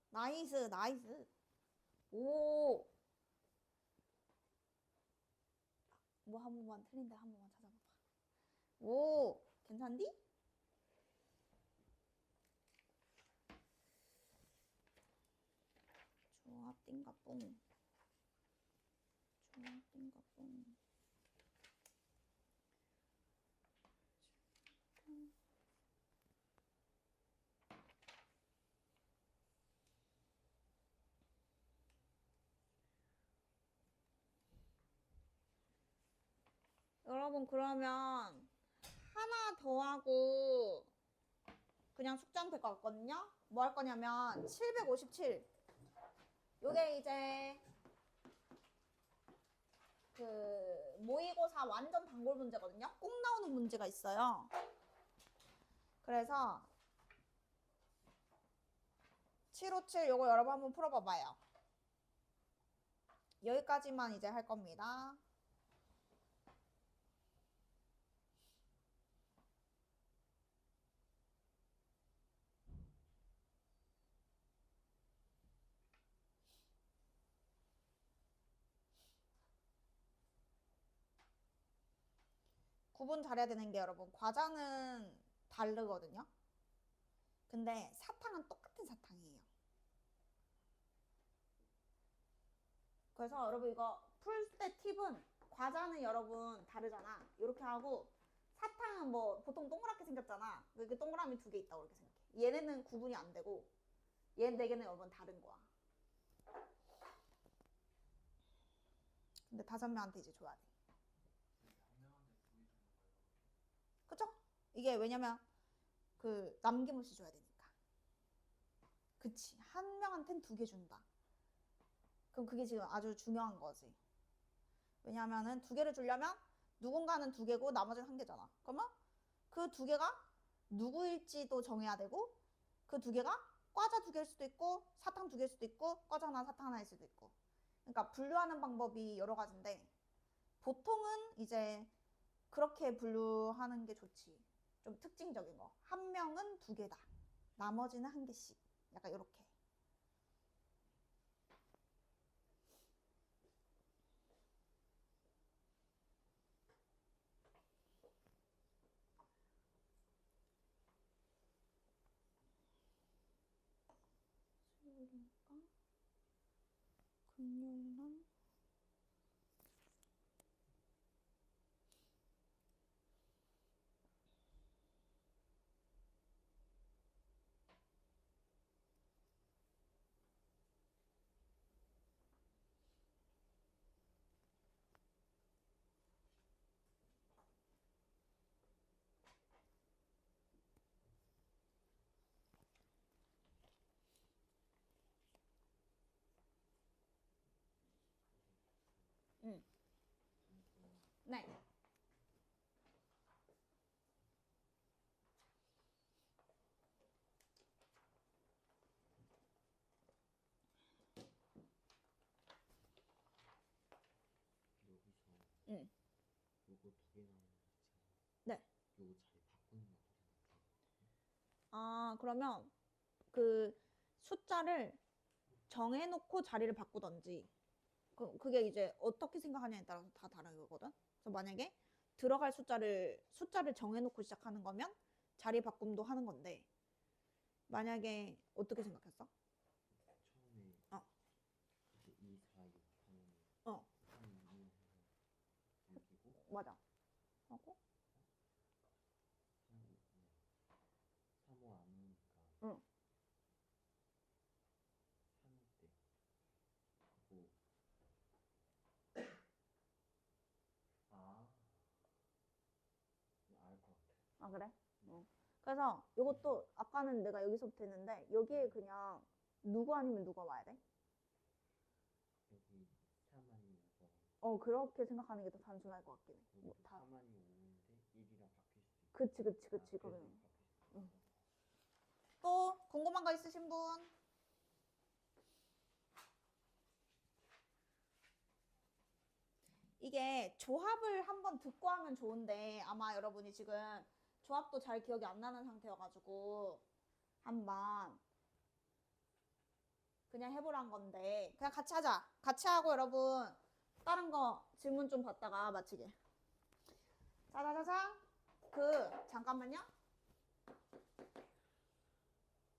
나이스, 나이스. 오. 뭐 한 번만 틀린데 한 번만 찾아봐봐. 오, 괜찮디? 조합 띵가뽕. 조합 띵가뽕. 여러분 그러면 하나 더 하고 그냥 숙제하면 될 것 같거든요. 뭐 할 거냐면 757. 요게 이제 그 모의고사 완전 단골 문제거든요. 꼭 나오는 문제가 있어요. 그래서 757 요거 여러분 한번 풀어봐봐요. 여기까지만 이제 할 겁니다. 구분 잘해야 되는 게 여러분 과자는 다르거든요. 근데 사탕은 똑같은 사탕이에요. 그래서 여러분 이거 풀 때 팁은 과자는 여러분 다르잖아. 이렇게 하고 사탕은 뭐 보통 동그랗게 생겼잖아. 이렇게 동그라미 2개 있다고 이렇게 생각해. 얘네는 구분이 안 되고 얘 4개는 여러분 다른 거야. 근데 5명한테 이제 줘야 돼. 그쵸? 이게 왜냐면 그 남김없이 줘야 되니까. 그치. 한 명한테는 2개 준다. 그럼 그게 지금 아주 중요한 거지. 왜냐면은 2개를 주려면 누군가는 2개고 나머지는 1개잖아. 그러면 그 2개가 누구일지도 정해야 되고 그 2개가 과자 2개일 수도 있고 사탕 2개일 수도 있고 과자 하나 사탕 하나일 수도 있고. 그러니까 분류하는 방법이 여러 가지인데 보통은 이제 그렇게 분류하는 게 좋지. 좀 특징적인 거. 한 명은 2개다. 나머지는 1개씩. 약간 이렇게. 수요일이니까 금요일은 네. 여기서 응. 요거 2개 나오는 거 있잖아. 네. 요거 자리 바꾸는 거 어떻게 생각해? 아, 그러면 그 숫자를 정해놓고 자리를 바꾸던지 그게 이제 어떻게 생각하냐에 따라서 다 다른 거거든. 그래서 만약에 들어갈 숫자를 정해놓고 시작하는 거면 자리 바꿈도 하는 건데 만약에 어떻게 생각했어? 처음에 어. 이제 2, 4, 6 하면 어. 3, 2 해서 여기고 맞아. 하고 3, 5, 3, 5 안 오니까 응. 3일 때 그리고 알 것 같아. 아 그래? 그래서 이것도 아까는 내가 여기서부터 했는데 여기에 그냥 누구 아니면 누가 와야 돼? 여기 3 아니면 5가 그렇게 생각하는 게 더 단순할 것 같긴 해. 여기도 뭐 다. 3 아니면 5인데 1이랑 바뀔 수도 있고 그치. 그래도 그러면. 바뀔 수도 응. 있고 또 궁금한 거 있으신 분? 이게 조합을 한번 듣고 하면 좋은데 아마 여러분이 지금 조합도 잘 기억이 안 나는 상태여가지고 한번 그냥 해보란 건데 그냥 같이 하자. 같이 하고 여러분 다른 거 질문 좀 받다가 마치게. 자자자자. 잠깐만요.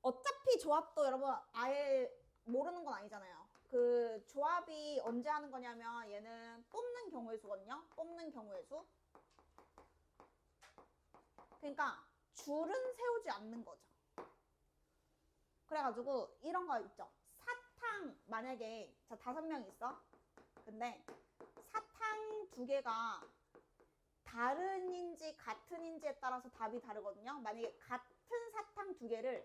어차피 조합도 여러분 아예 모르는 건 아니잖아요. 그 조합이 언제 하는 거냐면 얘는 뽑는 경우의 수거든요. 뽑는 경우의 수. 그러니까 줄은 세우지 않는 거죠. 그래가지고 이런 거 있죠. 사탕 만약에 자 5명 있어. 근데 사탕 2개가 다른인지 같은인지에 따라서 답이 다르거든요. 만약에 같은 사탕 2개를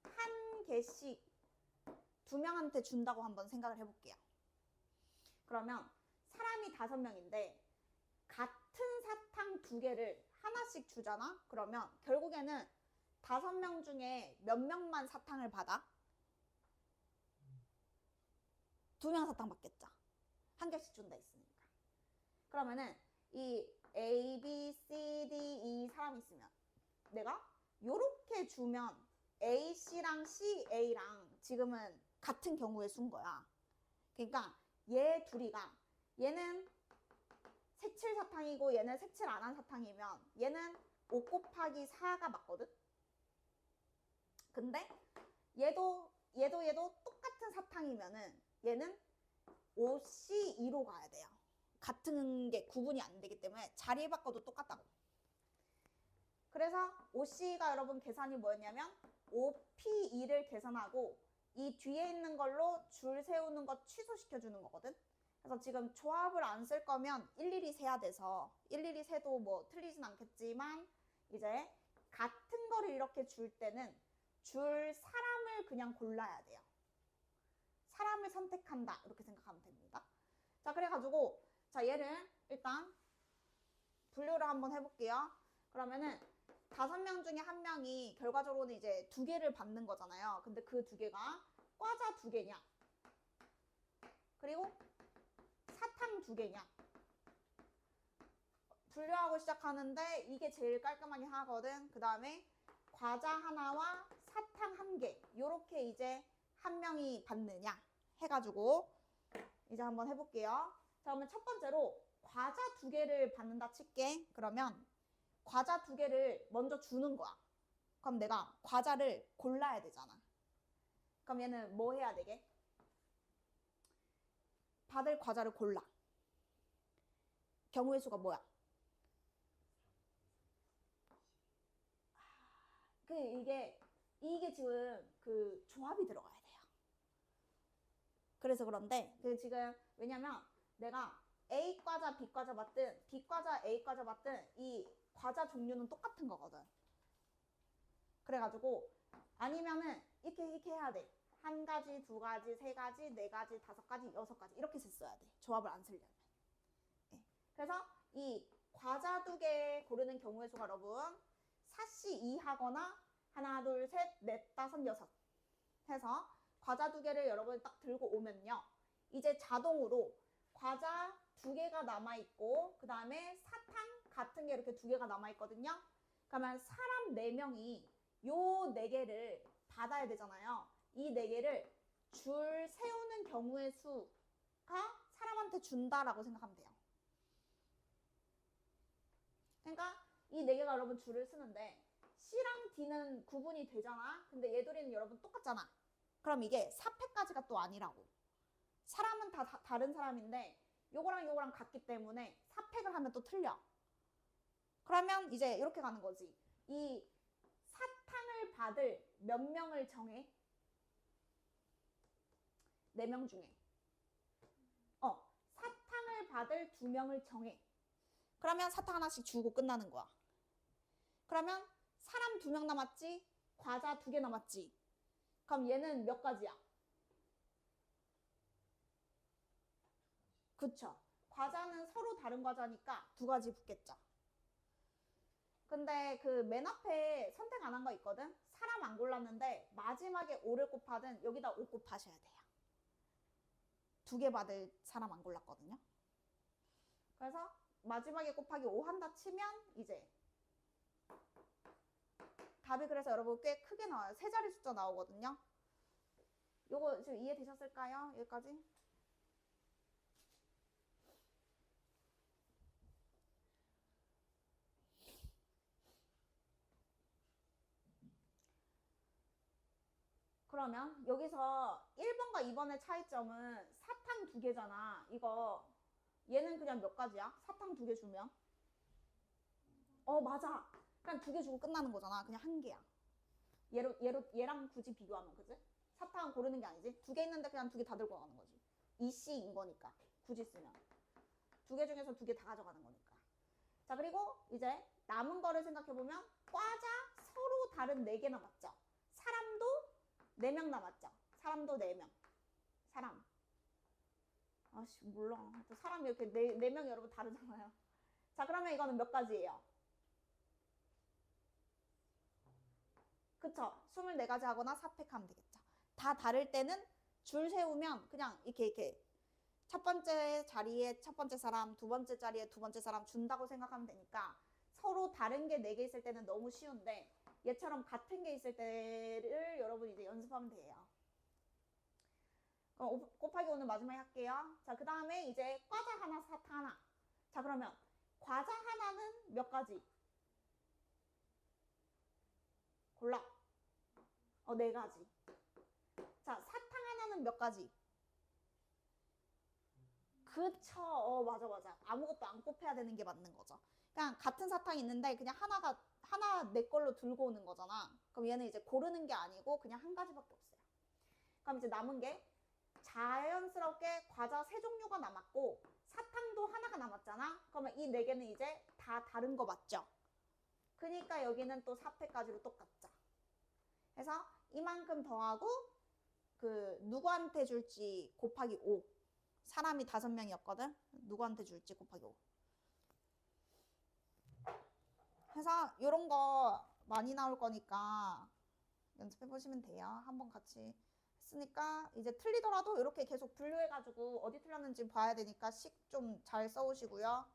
한 개씩 2명한테 준다고 한번 생각을 해볼게요. 그러면 사람이 5명인데 같은 사탕 2개를 하나씩 주잖아? 그러면 결국에는 5명 중에 몇 명만 사탕을 받아? 2명 사탕 받겠죠. 한 개씩 준다 했으니까. 그러면은 이 A, B, C, D, E 사람이 있으면 내가 요렇게 주면 A, C랑 C, A랑 지금은 같은 경우의 수인 거야. 그러니까 얘 둘이가 얘는 색칠 사탕이고 얘는 색칠 안 한 사탕이면 얘는 5 곱하기 4가 맞거든? 근데 얘도 똑같은 사탕이면은 얘는 5C2로 가야 돼요. 같은 게 구분이 안 되기 때문에 자리 바꿔도 똑같다고. 그래서 OC가 여러분 계산이 뭐였냐면 5P2를 계산하고 이 뒤에 있는 걸로 줄 세우는 거 취소시켜 주는 거거든. 그래서 지금 조합을 안 쓸 거면 일일이 세야 돼서 일일이 세도 뭐 틀리진 않겠지만 이제 같은 거를 이렇게 줄 때는 줄 사람을 그냥 골라야 돼요. 사람을 선택한다 이렇게 생각하면 됩니다. 자, 그래가지고 자 얘를 일단 분류를 한번 해볼게요. 그러면은 5명 중에 1명이 결과적으로는 이제 2개를 받는 거잖아요. 근데 그 2개가 과자 2개냐 그리고 사탕 2개냐 분류하고 시작하는데 이게 제일 깔끔하게 하거든. 그 다음에 과자 하나와 사탕 1개 요렇게 이제 1명이 받느냐 해가지고 이제 한번 해볼게요. 자, 그러면 첫 번째로 과자 2개를 받는다 칠게. 그러면 과자 2개를 먼저 주는 거야. 그럼 내가 과자를 골라야 되잖아. 그럼 얘는 뭐 해야 되게? 받을 과자를 골라. 경우의 수가 뭐야? 이게 지금 그 조합이 들어가야 돼요. 그래서 그런데 지금 왜냐면 내가 A 과자, B 과자 받든 B 과자, A 과자 받든 이 과자 종류는 똑같은 거거든. 그래가지고 아니면은 이렇게 해야 돼. 1가지, 2가지, 3가지, 4가지, 5가지, 6가지 이렇게 써야 돼. 조합을 안 쓰려면. 네. 그래서 이 과자 2개 고르는 경우의 수가 여러분 4C2 하거나 하나, 둘, 셋, 넷, 다섯, 여섯 해서 과자 2개를 여러분이 딱 들고 오면요. 이제 자동으로 과자 2개가 남아있고 그 다음에 사탕 같은 게 이렇게 2개가 남아있거든요. 그러면 사람 4명이 요 4개를 받아야 되잖아요. 이 4개를 줄 세우는 경우의 수가 사람한테 준다라고 생각하면 돼요. 그러니까 이 4개가 여러분 줄을 쓰는데 C랑 D는 구분이 되잖아. 근데 얘들이는 여러분 똑같잖아. 그럼 이게 4패까지가 또 아니라고. 사람은 다 다른 사람인데 요거랑 요거랑 같기 때문에 4팩을 하면 또 틀려. 그러면 이제 이렇게 가는 거지. 이 사탕을 받을 몇 명을 정해? 4명 중에. 사탕을 받을 2명을 정해. 그러면 사탕 하나씩 주고 끝나는 거야. 그러면 사람 2명 남았지? 과자 2개 남았지? 그럼 얘는 몇 가지야? 그쵸. 과자는 서로 다른 과자니까 2가지 붙겠죠. 근데 그 맨 앞에 선택 안 한 거 있거든? 사람 안 골랐는데 마지막에 5를 곱하든 여기다 5 곱하셔야 돼요. 2개 받을 사람 안 골랐거든요. 그래서 마지막에 곱하기 5 한다 치면 이제 답이 그래서 여러분 꽤 크게 나와요. 3자리 숫자 나오거든요. 요거 지금 이해되셨을까요? 여기까지? 그러면 여기서 1번과 2번의 차이점은 사탕 2개잖아. 이거 얘는 그냥 몇 가지야? 사탕 2개 주면? 맞아. 그냥 2개 주고 끝나는 거잖아. 그냥 1개야. 얘랑 굳이 비교하면, 그지? 사탕 고르는 게 아니지. 2개 있는데 그냥 2개 다 들고 가는 거지. 2C인 거니까. 굳이 쓰면. 2개 중에서 2개 다 가져가는 거니까. 자, 그리고 이제 남은 거를 생각해보면 과자 서로 다른 4개 남았죠. 사람도 4명 남았죠. 사람도 4명. 사람. 아씨, 몰라. 또 사람이 이렇게 4명이 여러분 다르잖아요. 자, 그러면 이거는 몇 가지예요? 그쵸? 24가지 하거나 4팩 하면 되겠죠. 다 다를 때는 줄 세우면 그냥 이렇게 첫 번째 자리에 첫 번째 사람, 두 번째 자리에 두 번째 사람 준다고 생각하면 되니까 서로 다른 게 4개 있을 때는 너무 쉬운데 얘처럼 같은 게 있을 때를 여러분이 이제 연습하면 돼요. 그럼 곱하기 5는 마지막에 할게요. 자, 그 다음에 이제 과자 하나, 사탕 하나. 자, 그러면 과자 하나는 몇 가지? 골라. 네 가지. 자, 사탕 하나는 몇 가지? 그쵸. 맞아. 아무것도 안 곱해야 되는 게 맞는 거죠. 그냥 같은 사탕이 있는데 그냥 하나 내 걸로 들고 오는 거잖아. 그럼 얘는 이제 고르는 게 아니고 그냥 한 가지밖에 없어요. 그럼 이제 남은 게 자연스럽게 과자 3종류가 남았고 사탕도 하나가 남았잖아. 그러면 이 4개는 이제 다 다른 거 맞죠? 그러니까 여기는 또 4패까지로 똑같죠. 그래서 이만큼 더하고 그 누구한테 줄지 곱하기 5. 사람이 5명이었거든. 누구한테 줄지 곱하기 5. 그래서 이런 거 많이 나올 거니까 연습해 보시면 돼요. 한번 같이 했으니까 이제 틀리더라도 이렇게 계속 분류해가지고 어디 틀렸는지 봐야 되니까 식 좀 잘 써오시고요.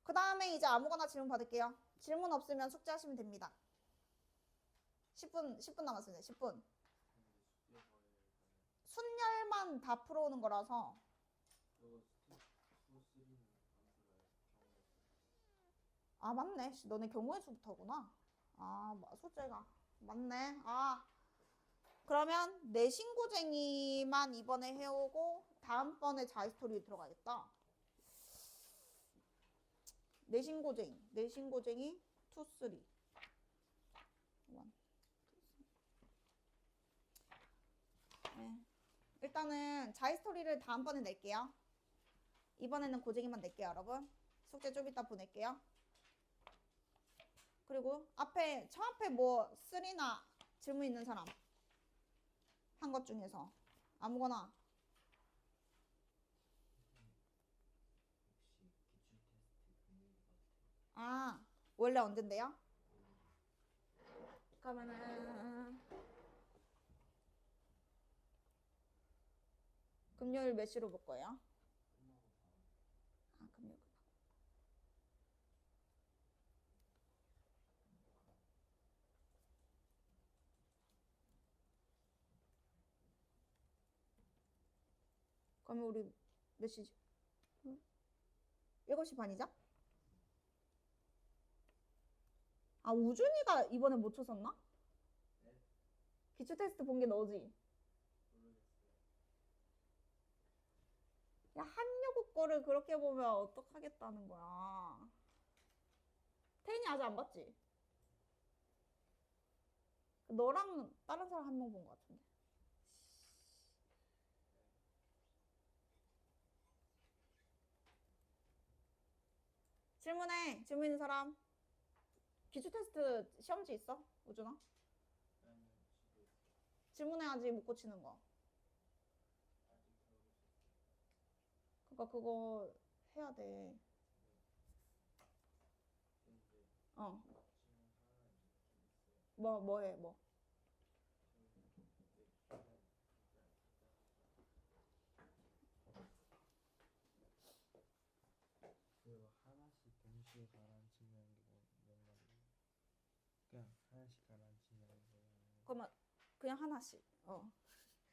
그 다음에 이제 아무거나 질문 받을게요. 질문 없으면 숙제하시면 됩니다. 10분 남았습니다. 10분. 순열만 다 풀어오는 거라서. 아, 맞네. 너네 경우의 수부터구나. 아, 숙제가. 맞네. 그러면 내신고쟁이만 이번에 해오고 다음번에 자이스토리 들어가겠다. 내신고쟁이 2, 3. 1. 네. 일단은 자이스토리를 다음번에 낼게요. 이번에는 고쟁이만 낼게요, 여러분. 숙제 좀 이따 보낼게요. 그리고 저 앞에 뭐 3나 질문 있는 사람 한 것 중에서 아무거나. 원래 언젠데요? 그러면은 금요일 몇 시로 볼 거예요? 금요일. 그러면 우리 몇 시지? 7시 반이죠? 우준이가 이번에 못 쳤었나? 네? 기초 테스트 본 게 너지? 야, 한여고 거를 그렇게 보면 어떡하겠다는 거야. 태인이 아직 안 봤지? 너랑 다른 사람 한 명 본 것 같은데. 질문해. 질문 있는 사람. 기초 테스트 시험지 있어? 우준아? 질문해야지 못 고치는 거. 그러니까 그거 해야 돼. 뭐 해? 그 하나씩 동시에 가라앉히는 게뭔 말이에요? 그냥 하나씩 가라앉히는 거예요? 그러면 그냥 하나씩.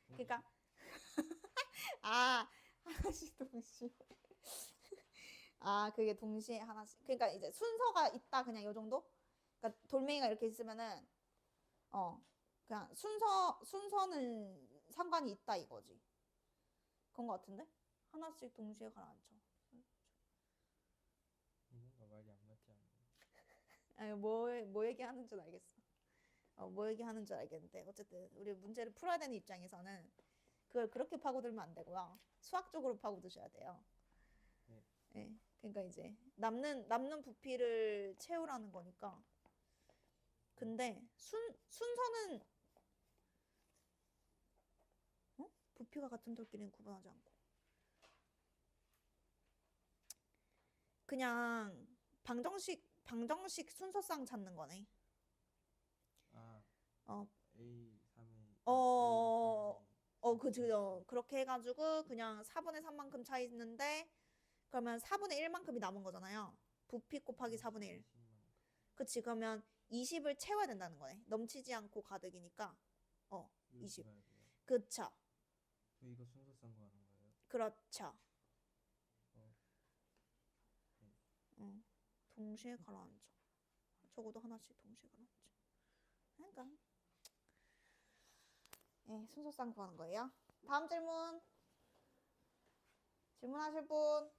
그러니까 하나씩 동시에. 그게 동시에 하나씩. 그러니까 이제 순서가 있다 그냥 요 정도? 그러니까 돌멩이가 이렇게 있으면은 그냥 순서는 상관이 있다 이거지. 그런 거 같은데? 하나씩 동시에 가라앉혀. 뭔가 말이 안 맞지 않나요? 아니, 뭐 얘기하는 줄 알겠어. 뭐 얘기하는 줄 알겠는데 어쨌든 우리 문제를 풀어야 되는 입장에서는 그걸 그렇게 파고들면 안 되고요. 수학적으로 파고드셔야 돼요. 네. 네. 그러니까 이제 남는 부피를 채우라는 거니까. 근데 순서는 부피가 같은 돌끼리는 구분하지 않고 그냥 방정식 순서상 찾는 거네. A 3에 그죠. 그렇게 해가지고 그냥 4분의 3만큼 차 있는데 그러면 4분의 1만큼이 남은 거잖아요. 부피 곱하기 4분의 1. 그치. 그러면 20을 채워야 된다는 거네. 넘치지 않고 가득이니까 20. 그쵸. 이거 순서상 구하는 거예요? 그렇죠. 동시에 가라앉아. 적어도 하나씩 동시에 가라앉아. 그러니까 예, 순서상 구하는 거예요. 다음 질문. 질문하실 분?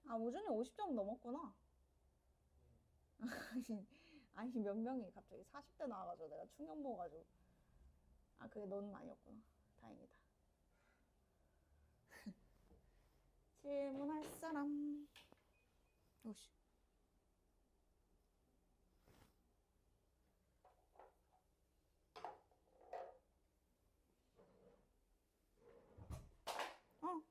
아, 오준이 50점 넘었구나. 아니, 몇 명이 갑자기 40대 나와가지고 내가 충격 먹어가지고. 아, 그게 너는 아니었구나. 다행이다. 질문할 사람. 오씨. 어.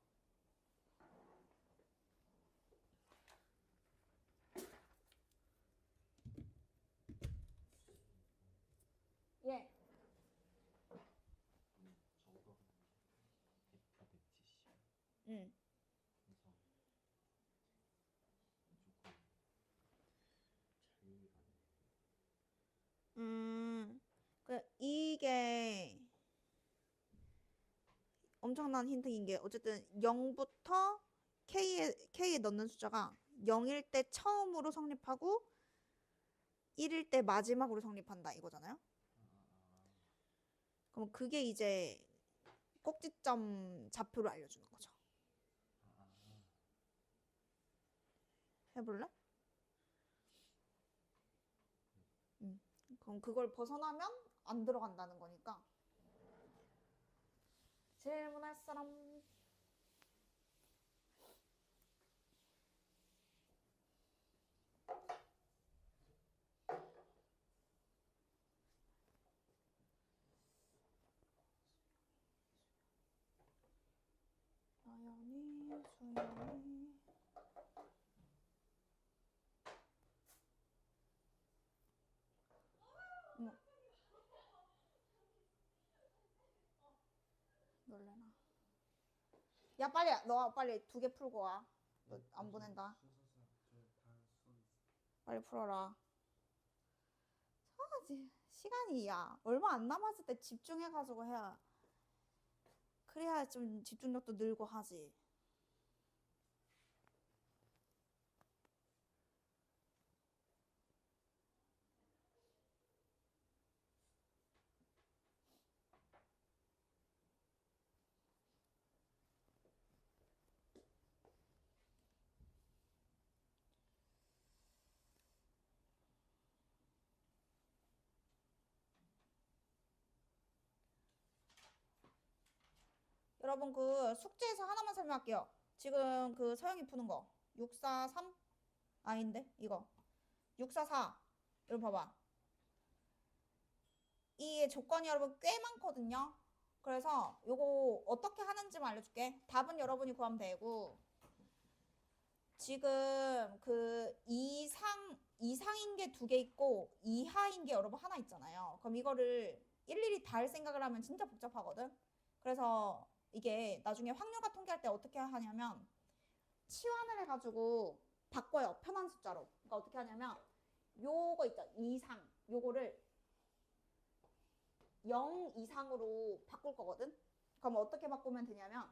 예. 적어도 100타 170. 응. 그래서 조금 자유가 이게 엄청난 힌트인 게 어쨌든 0부터 K에 넣는 숫자가 0일 때 처음으로 성립하고 1일 때 마지막으로 성립한다 이거잖아요. 그럼 그게 이제 꼭지점 좌표를 알려주는 거죠. 해볼래? 그럼 그걸 벗어나면 안 들어간다는 거니까. 질문할 사람. 나연이, 수연이. 놀래나. 야, 빨리, 너 빨리 2개 풀고 와. 너 안 보낸다. 빨리 풀어라. 하지. 시간이야. 얼마 안 남았을 때 집중해가지고 해야. 그래야 좀 집중력도 늘고 하지. 여러분 그 숙제에서 하나만 설명할게요. 지금 그 서영이 푸는 거 643 아닌데 이거 644 여러분 봐봐. 이 조건이 여러분 꽤 많거든요. 그래서 요거 어떻게 하는지만 알려줄게. 답은 여러분이 구하면 되고 지금 그 이상인 게 2개 있고 이하인 게 여러분 하나 있잖아요. 그럼 이거를 일일이 다 할 생각을 하면 진짜 복잡하거든. 그래서 이게 나중에 확률과 통계할 때 어떻게 하냐면 치환을 해가지고 바꿔요. 편한 숫자로. 그러니까 어떻게 하냐면 요거 있죠. 이상 요거를 0 이상으로 바꿀 거거든. 그럼 어떻게 바꾸면 되냐면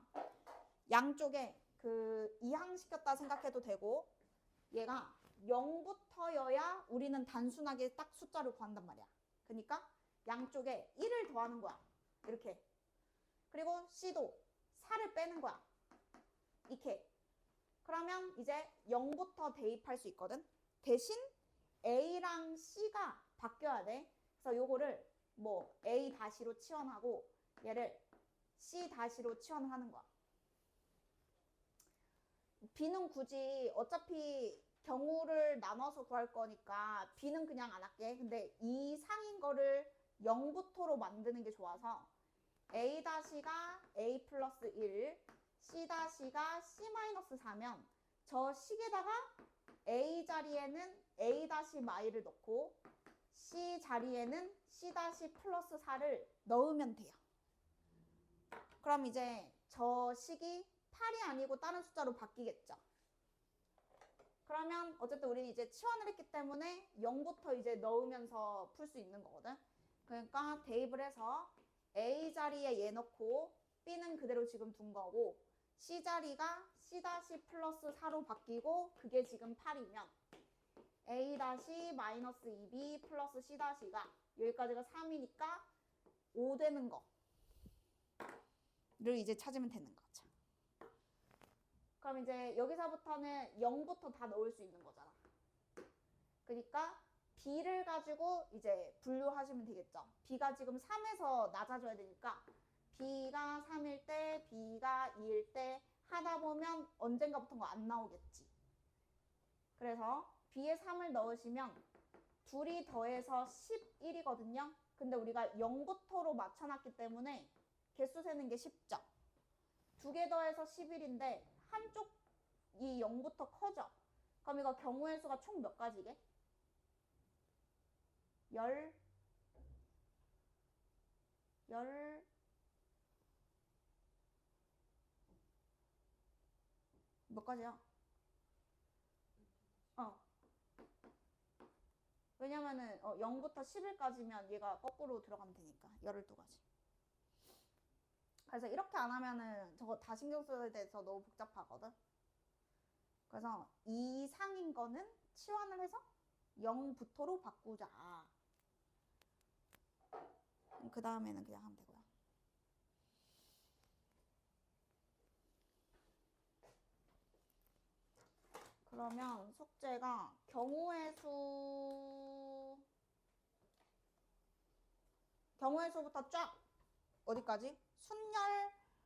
양쪽에 그 이항시켰다 생각해도 되고 얘가 0부터여야 우리는 단순하게 딱 숫자를 구한단 말이야. 그러니까 양쪽에 1을 더하는 거야. 이렇게. 그리고 C도 4를 빼는 거야. 이렇게. 그러면 이제 0부터 대입할 수 있거든. 대신 A랑 C가 바뀌어야 돼. 그래서 요거를 뭐 A 다시로 치환하고 얘를 C 다시로 치환을 하는 거야. B는 굳이 어차피 경우를 나눠서 구할 거니까 B는 그냥 안 할게. 근데 이상인 거를 0부터로 만드는 게 좋아서 A-가 A 플러스 1, C-가 C-4면 저 식에다가 A 자리에는 A-마이를 넣고 C 자리에는 C 플러스 4를 넣으면 돼요. 그럼 이제 저 식이 8이 아니고 다른 숫자로 바뀌겠죠. 그러면 어쨌든 우리는 이제 치환을 했기 때문에 0부터 이제 넣으면서 풀 수 있는 거거든. 그러니까 대입을 해서 A 자리에 얘 넣고 B는 그대로 지금 둔 거고 C 자리가 C 플러스 4로 바뀌고 그게 지금 8이면 A 마이너스 2B 플러스 C-가 여기까지가 3이니까 5 되는 거를 이제 찾으면 되는 거죠. 그럼 이제 여기서부터는 0부터 다 넣을 수 있는 거잖아. 그러니까 B를 가지고 이제 분류하시면 되겠죠. B가 지금 3에서 낮아져야 되니까 B가 3일 때, B가 2일 때 하다 보면 언젠가부터가 안 나오겠지. 그래서 B에 3을 넣으시면 둘이 더해서 11이거든요. 근데 우리가 0부터로 맞춰놨기 때문에 개수 세는 게 쉽죠. 두 개 더해서 11인데 한쪽이 0부터 커져. 그럼 이거 경우의 수가 총 몇 가지게? 10 몇 가지야? 왜냐면은 0부터 10일까지면 얘가 거꾸로 들어가면 되니까 12가지. 그래서 이렇게 안 하면은 저거 다 신경 써야 돼서 너무 복잡하거든. 그래서 이상인 거는 치환을 해서 0부터로 바꾸자. 그 다음에는 그냥 하면 되고요. 그러면 숙제가 경우의 수부터 쫙 어디까지? 순열